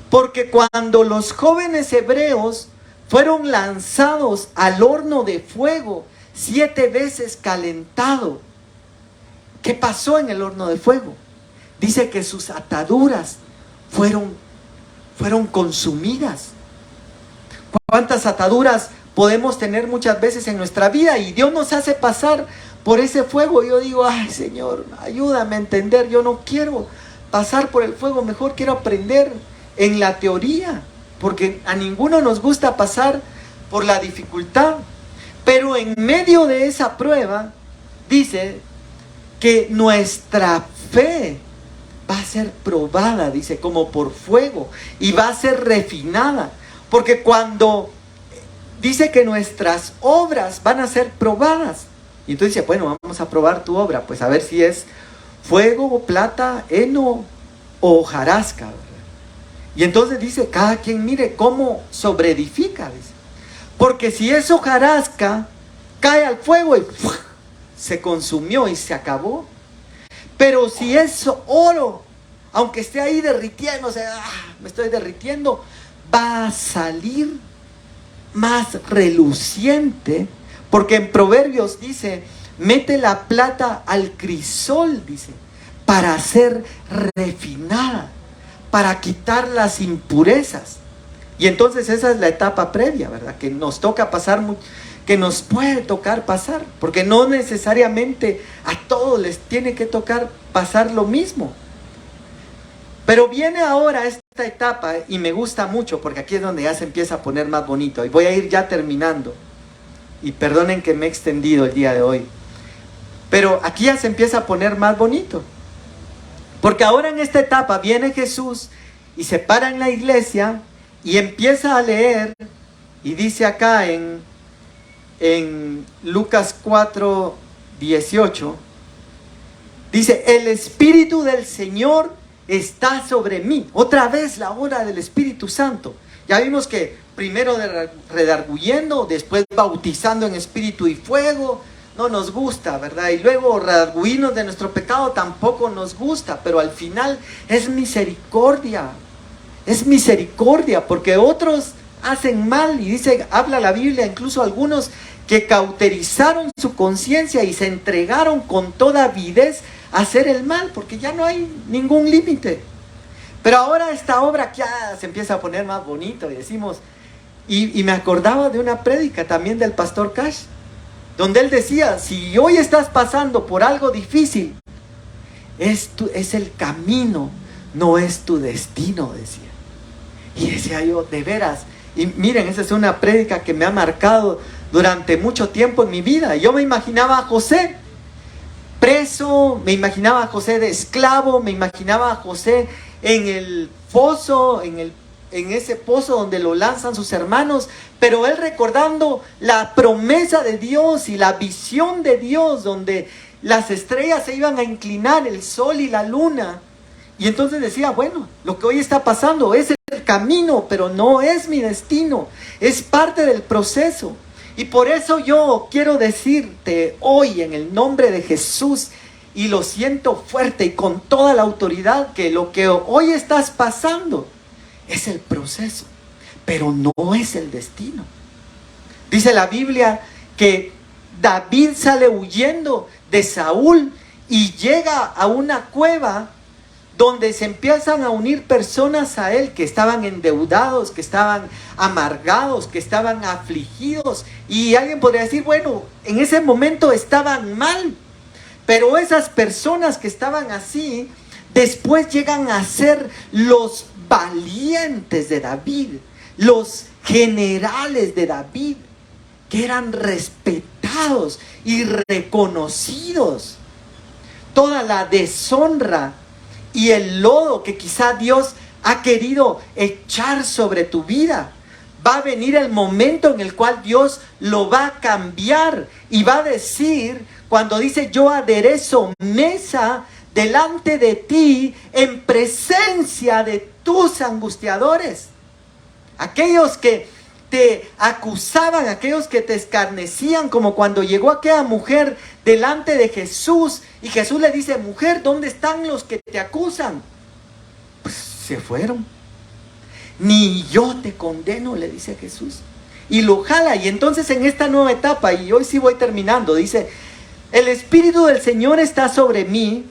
Porque cuando los jóvenes hebreos fueron lanzados al horno de fuego, 7 veces calentado, ¿qué pasó en el horno de fuego? Dice que sus ataduras fueron consumidas. ¿Cuántas ataduras podemos tener muchas veces en nuestra vida? Y Dios nos hace pasar por ese fuego. Yo digo, ay Señor, ayúdame a entender, yo no quiero pasar por el fuego, mejor quiero aprender en la teoría, porque a ninguno nos gusta pasar por la dificultad. Pero en medio de esa prueba, dice que nuestra fe va a ser probada, dice, como por fuego, y va a ser refinada. Porque cuando dice que nuestras obras van a ser probadas, y entonces dice, bueno, vamos a probar tu obra, pues a ver si es fuego, plata, heno o hojarasca, ¿verdad? Y entonces dice, cada quien mire cómo sobreedifica, dice. Porque si es hojarasca, cae al fuego y ¡puf!, se consumió y se acabó. Pero si es oro, aunque esté ahí derritiéndose, me estoy derritiendo, va a salir más reluciente. Porque en Proverbios dice, mete la plata al crisol, dice, para ser refinada, para quitar las impurezas. Y entonces esa es la etapa previa, ¿verdad? Que nos toca pasar, que nos puede tocar pasar, porque no necesariamente a todos les tiene que tocar pasar lo mismo. Pero viene ahora esta etapa y me gusta mucho, porque aquí es donde ya se empieza a poner más bonito. Y voy a ir ya terminando. Y perdonen que me he extendido el día de hoy. Pero aquí ya se empieza a poner más bonito. Porque ahora en esta etapa viene Jesús y se para en la iglesia y empieza a leer. Y dice acá en Lucas 4, 18. Dice, el Espíritu del Señor está sobre mí. Otra vez la obra del Espíritu Santo. Ya vimos que primero redarguyendo, después bautizando en espíritu y fuego. No nos gusta, ¿verdad? Y luego redarguirnos de nuestro pecado tampoco nos gusta. Pero al final es misericordia. Es misericordia porque otros hacen mal. Y dice, habla la Biblia, incluso algunos que cauterizaron su conciencia y se entregaron con toda avidez a hacer el mal, porque ya no hay ningún límite. Pero ahora esta obra ya se empieza a poner más bonito y decimos, y me acordaba de una prédica también del pastor Cash, donde él decía, si hoy estás pasando por algo difícil, es el camino, no es tu destino, decía. Y decía yo, de veras, y miren, esa es una prédica que me ha marcado durante mucho tiempo en mi vida. Yo me imaginaba a José preso, me imaginaba a José de esclavo, me imaginaba a José en el foso, en en ese pozo donde lo lanzan sus hermanos, pero él recordando la promesa de Dios y la visión de Dios, donde las estrellas se iban a inclinar, el sol y la luna. Y entonces decía, bueno, lo que hoy está pasando es el camino, pero no es mi destino, es parte del proceso. Y por eso yo quiero decirte hoy en el nombre de Jesús, y lo siento fuerte y con toda la autoridad, que lo que hoy estás pasando es el proceso, pero no es el destino. Dice la Biblia que David sale huyendo de Saúl y llega a una cueva donde se empiezan a unir personas a él que estaban endeudados, que estaban amargados, que estaban afligidos. Y alguien podría decir, bueno, en ese momento estaban mal. Pero esas personas que estaban así, después llegan a ser los valientes de David, los generales de David, que eran respetados y reconocidos. Toda la deshonra y el lodo que quizá Dios ha querido echar sobre tu vida, va a venir el momento en el cual Dios lo va a cambiar y va a decir, cuando dice yo aderezo mesa delante de ti en presencia de tus angustiadores. Aquellos que te acusaban, aquellos que te escarnecían, como cuando llegó aquella mujer delante de Jesús y Jesús le dice, mujer, ¿dónde están los que te acusan? Pues se fueron. Ni yo te condeno, le dice Jesús. Y lo jala. Y entonces en esta nueva etapa, y hoy sí voy terminando, dice, el Espíritu del Señor está sobre mí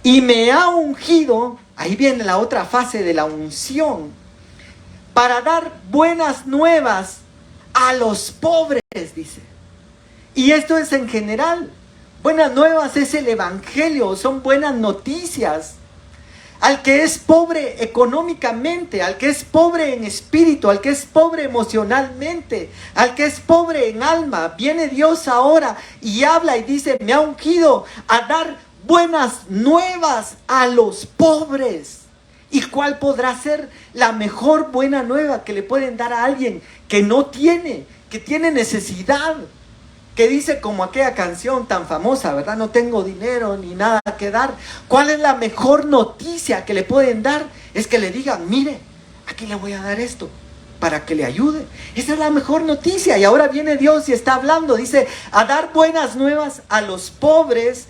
y me ha ungido, ahí viene la otra fase de la unción, para dar buenas nuevas a los pobres, dice. Y esto es en general. Buenas nuevas es el Evangelio, son buenas noticias. Al que es pobre económicamente, al que es pobre en espíritu, al que es pobre emocionalmente, al que es pobre en alma, viene Dios ahora y habla y dice, me ha ungido a dar buenas nuevas a los pobres. ¿Y cuál podrá ser la mejor buena nueva que le pueden dar a alguien que no tiene, que tiene necesidad? Que dice como aquella canción tan famosa, ¿verdad? No tengo dinero ni nada que dar. ¿Cuál es la mejor noticia que le pueden dar? Es que le digan, mire, aquí le voy a dar esto para que le ayude. Esa es la mejor noticia. Y ahora viene Dios y está hablando, dice, a dar buenas nuevas a los pobres.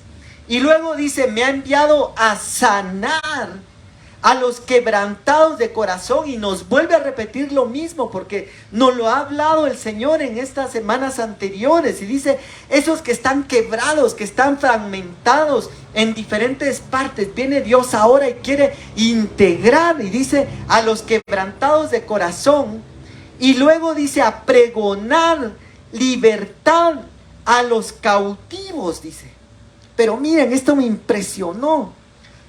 Y luego dice, me ha enviado a sanar a los quebrantados de corazón, y nos vuelve a repetir lo mismo porque nos lo ha hablado el Señor en estas semanas anteriores, y dice, esos que están quebrados, que están fragmentados en diferentes partes, viene Dios ahora y quiere integrar, y dice, a los quebrantados de corazón, y luego dice, a pregonar libertad a los cautivos, dice. Pero miren, esto me impresionó,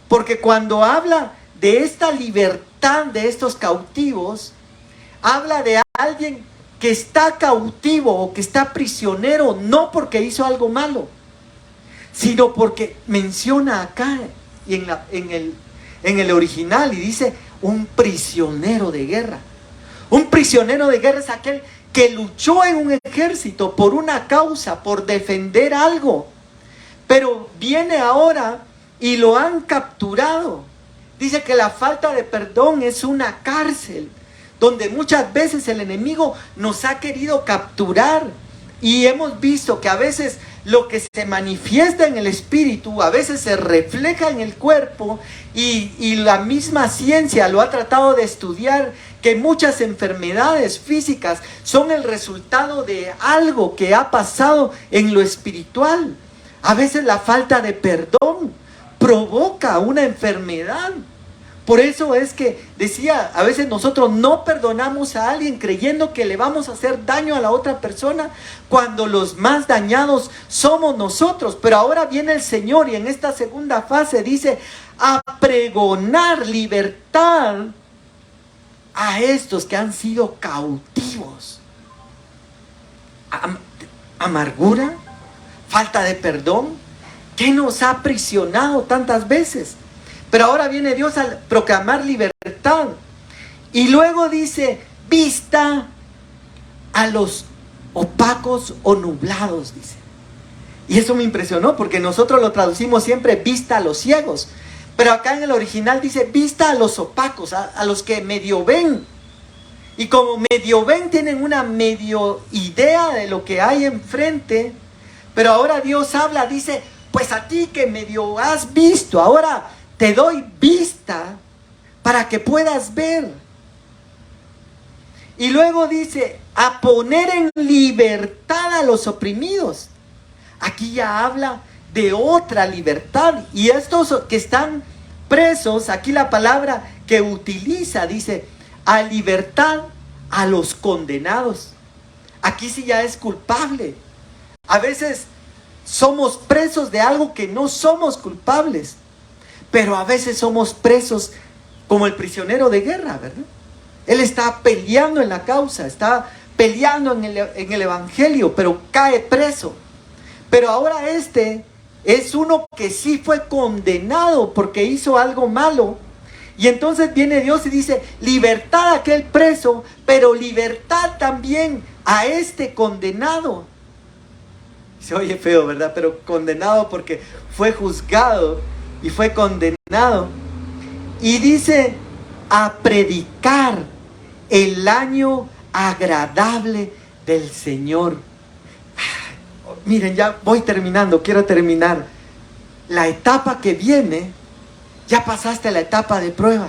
porque cuando habla de esta libertad de estos cautivos, habla de alguien que está cautivo o que está prisionero, no porque hizo algo malo, sino porque menciona acá y en el original, y dice un prisionero de guerra. Un prisionero de guerra es aquel que luchó en un ejército por una causa, por defender algo, pero viene ahora y lo han capturado. Dice que la falta de perdón es una cárcel donde muchas veces el enemigo nos ha querido capturar, y hemos visto que a veces lo que se manifiesta en el espíritu a veces se refleja en el cuerpo, y la misma ciencia lo ha tratado de estudiar, que muchas enfermedades físicas son el resultado de algo que ha pasado en lo espiritual. A veces la falta de perdón provoca una enfermedad. Por eso es que decía, a veces nosotros no perdonamos a alguien creyendo que le vamos a hacer daño a la otra persona, cuando los más dañados somos nosotros. Pero ahora viene el Señor y en esta segunda fase dice, a pregonar libertad a estos que han sido cautivos. Amargura, falta de perdón, ¿qué nos ha aprisionado tantas veces? Pero ahora viene Dios a proclamar libertad. Y luego dice, vista a los opacos o nublados, dice. Y eso me impresionó porque nosotros lo traducimos siempre vista a los ciegos. Pero acá en el original dice vista a los opacos, a los que medio ven. Y como medio ven, tienen una medio idea de lo que hay enfrente. Pero ahora Dios habla, dice, pues a ti que medio has visto, ahora te doy vista para que puedas ver. Y luego dice, a poner en libertad a los oprimidos. Aquí ya habla de otra libertad. Y estos que están presos, aquí la palabra que utiliza, dice, a libertad a los condenados. Aquí sí ya es culpable. A veces somos presos de algo que no somos culpables, pero a veces somos presos como el prisionero de guerra, ¿verdad? Él está peleando en la causa, está peleando en el evangelio, pero cae preso. Pero ahora este es uno que sí fue condenado porque hizo algo malo. Y entonces viene Dios y dice, libertad a aquel preso, pero libertad también a este condenado. Se oye feo, ¿verdad? Pero condenado porque fue juzgado y fue condenado. Y dice, a predicar el año agradable del Señor. Miren, ya voy terminando, quiero terminar. La etapa que viene, ya pasaste la etapa de prueba.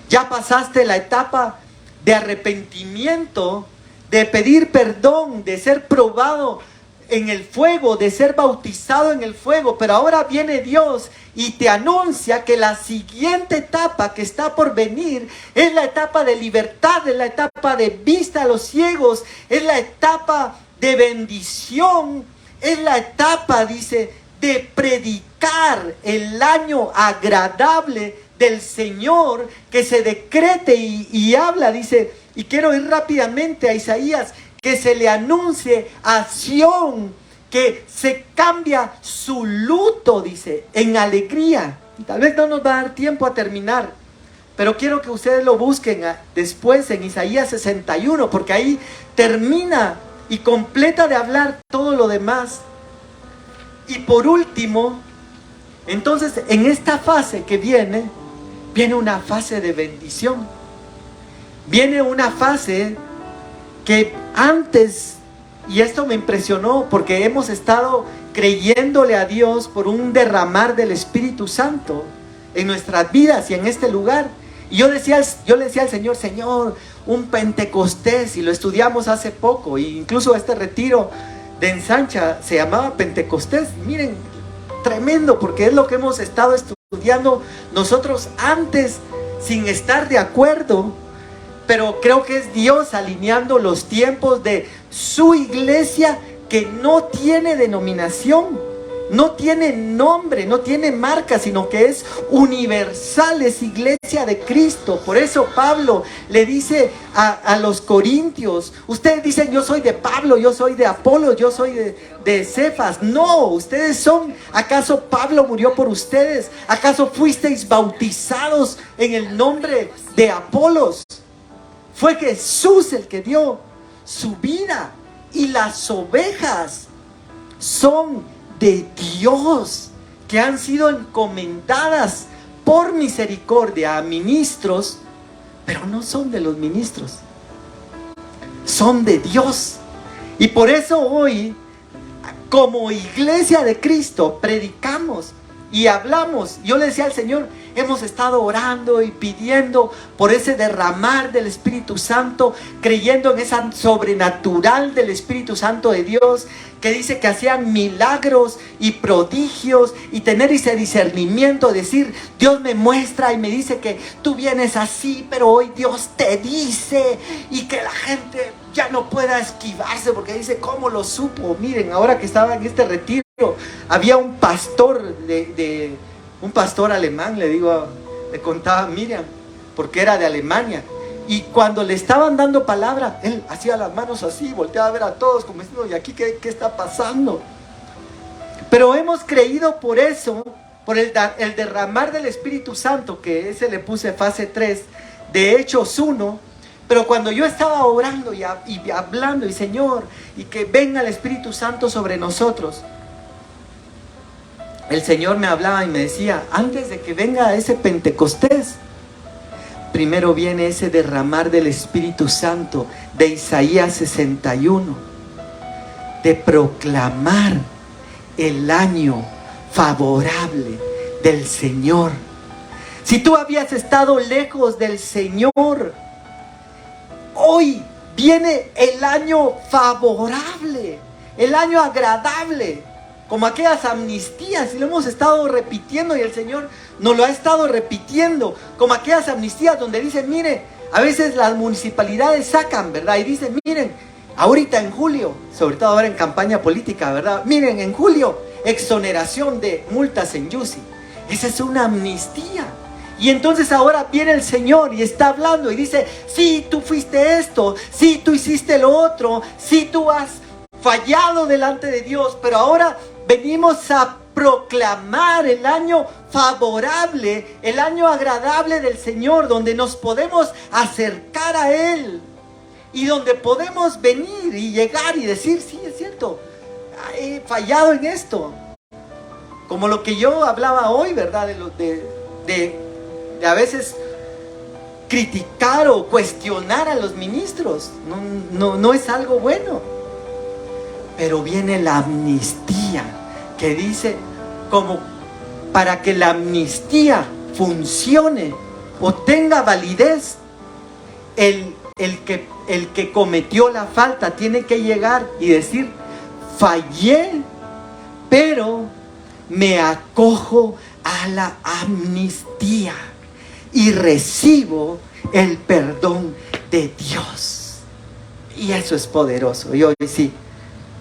Ya pasaste la etapa de arrepentimiento, de pedir perdón, de ser probado en el fuego, de ser bautizado en el fuego. Pero ahora viene Dios y te anuncia que la siguiente etapa que está por venir es la etapa de libertad, es la etapa de vista a los ciegos, es la etapa de bendición, es la etapa, dice, de predicar el año agradable del Señor, que se decrete y habla, dice, y quiero ir rápidamente a Isaías, que se le anuncie a Sión, que se cambia su luto, dice, en alegría. Tal vez no nos va a dar tiempo a terminar, pero quiero que ustedes lo busquen después en Isaías 61, porque ahí termina y completa de hablar todo lo demás. Y por último, entonces en esta fase que viene una fase de bendición. Viene una fase que antes, y esto me impresionó porque hemos estado creyéndole a Dios por un derramar del Espíritu Santo en nuestras vidas y en este lugar. Y yo le decía al Señor, Señor, un Pentecostés, y lo estudiamos hace poco, e incluso este retiro de Ensancha se llamaba Pentecostés. Miren, tremendo, porque es lo que hemos estado estudiando nosotros antes sin estar de acuerdo, pero creo que es Dios alineando los tiempos de su iglesia, que no tiene denominación, no tiene nombre, no tiene marca, sino que es universal, es iglesia de Cristo. Por eso Pablo le dice a los corintios, ustedes dicen yo soy de Pablo, yo soy de Apolo, yo soy de Cefas. No, ustedes son, ¿acaso Pablo murió por ustedes? ¿Acaso fuisteis bautizados en el nombre de Apolos? Fue Jesús el que dio su vida, y las ovejas son de Dios, que han sido encomendadas por misericordia a ministros, pero no son de los ministros, son de Dios. Y por eso hoy, como iglesia de Cristo, predicamos y hablamos. Yo le decía al Señor, hemos estado orando y pidiendo por ese derramar del Espíritu Santo, creyendo en esa sobrenatural del Espíritu Santo de Dios, que dice que hacían milagros y prodigios, y tener ese discernimiento, decir, Dios me muestra y me dice que tú vienes así, pero hoy Dios te dice, y que la gente ya no pueda esquivarse, porque dice, ¿cómo lo supo? Miren, ahora que estaba en este retiro, había un pastor un pastor alemán, le contaba a Miriam, porque era de Alemania, y cuando le estaban dando palabra, él hacía las manos así, volteaba a ver a todos como diciendo, ¿y aquí qué está pasando? Pero hemos creído por eso, por el derramar del Espíritu Santo, que ese le puse fase 3, de Hechos 1, pero cuando yo estaba orando y hablando, y Señor, y que venga el Espíritu Santo sobre nosotros, el Señor me hablaba y me decía, antes de que venga ese Pentecostés, primero viene ese derramar del Espíritu Santo de Isaías 61, de proclamar el año favorable del Señor. Si tú habías estado lejos del Señor, hoy viene el año favorable, el año agradable, como aquellas amnistías, y lo hemos estado repitiendo y el Señor nos lo ha estado repitiendo, como aquellas amnistías donde dicen, miren, a veces las municipalidades sacan, ¿verdad? Y dicen, miren, ahorita en julio, sobre todo ahora en campaña política, ¿verdad? Miren, en julio, exoneración de multas en Yusi. Esa es una amnistía. Y entonces ahora viene el Señor y está hablando y dice, sí, tú fuiste esto, sí, tú hiciste lo otro, sí, tú has fallado delante de Dios, pero ahora venimos a proclamar el año favorable, el año agradable del Señor, donde nos podemos acercar a Él y donde podemos venir y llegar y decir, sí, es cierto, he fallado en esto. Como lo que yo hablaba hoy, ¿verdad? De a veces criticar o cuestionar a los ministros. No es algo bueno. Pero viene la amnistía, que dice, como para que la amnistía funcione o tenga validez, el que cometió la falta tiene que llegar y decir, fallé, pero me acojo a la amnistía y recibo el perdón de Dios. Y eso es poderoso. Y hoy sí,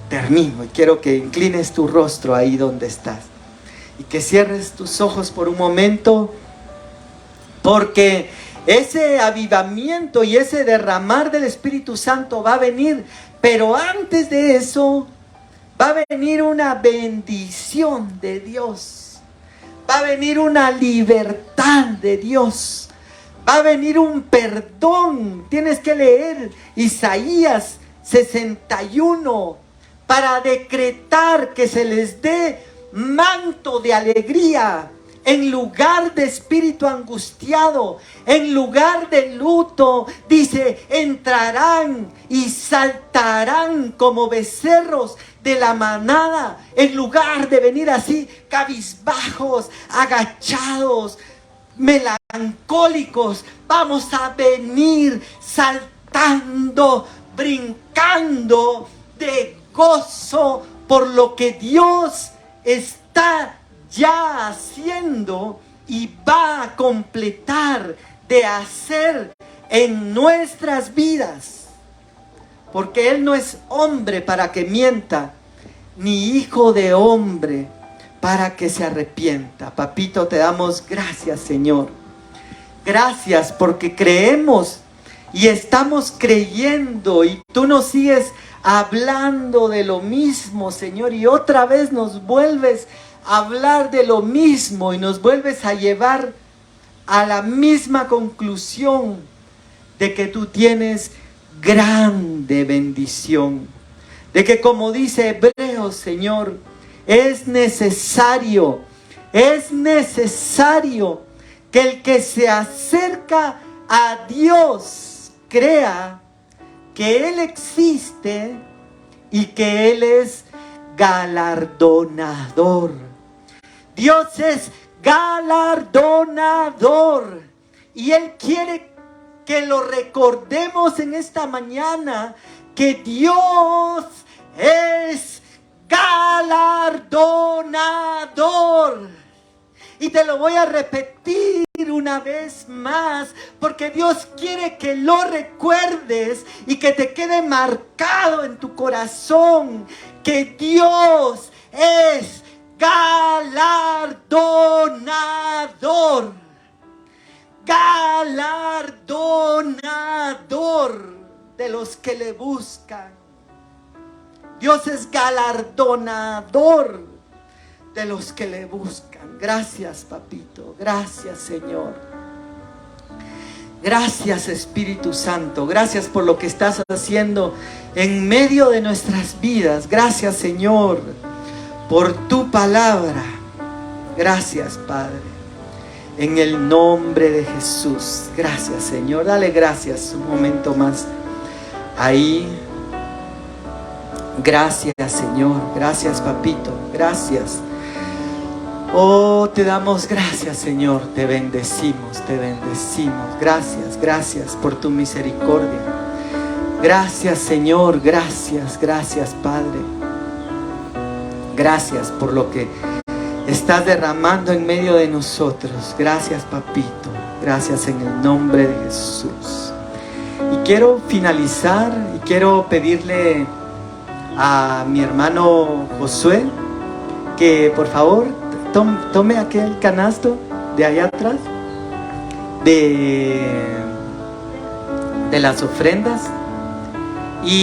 termino y quiero que inclines tu rostro ahí donde estás y que cierres tus ojos por un momento, porque ese avivamiento y ese derramar del Espíritu Santo va a venir, pero antes de eso va a venir una bendición de Dios, va a venir una libertad de Dios, va a venir un perdón. Tienes que leer Isaías 61 para decretar que se les dé manto de alegría en lugar de espíritu angustiado, en lugar de luto. Dice, entrarán y saltarán como becerros de la manada, en lugar de venir así cabizbajos, agachados, melancólicos. Vamos a venir saltando, brincando de gozo por lo que Dios está ya haciendo y va a completar de hacer en nuestras vidas. Porque Él no es hombre para que mienta, ni hijo de hombre para que se arrepienta. Papito, te damos gracias, Señor. Gracias porque creemos y estamos creyendo y tú nos sigues hablando de lo mismo, Señor, y otra vez nos vuelves a hablar de lo mismo y nos vuelves a llevar a la misma conclusión de que tú tienes grande bendición, de que, como dice Hebreos, Señor, es necesario que el que se acerca a Dios crea que Él existe y que Él es galardonador. Dios es galardonador y Él quiere que lo recordemos en esta mañana, que Dios es galardonador. Y te lo voy a repetir una vez más, porque Dios quiere que lo recuerdes y que te quede marcado en tu corazón, que Dios es galardonador. Galardonador de los que le buscan. Dios es galardonador de los que le buscan. Gracias, papito. Gracias, Señor. Gracias, Espíritu Santo. Gracias por lo que estás haciendo en medio de nuestras vidas. Gracias, Señor, por tu palabra. Gracias, Padre. En el nombre de Jesús. Gracias, Señor. Dale gracias un momento más. Ahí. Gracias, Señor. Gracias, Papito. Gracias. Oh, te damos gracias, Señor. Te bendecimos, te bendecimos. Gracias, gracias por tu misericordia. Gracias, Señor. Gracias, gracias, Padre. Gracias por lo que estás derramando en medio de nosotros. Gracias, Papito. Gracias en el nombre de Jesús. Y quiero finalizar y quiero pedirle a mi hermano Josué que por favor tome aquel canasto de allá atrás de las ofrendas.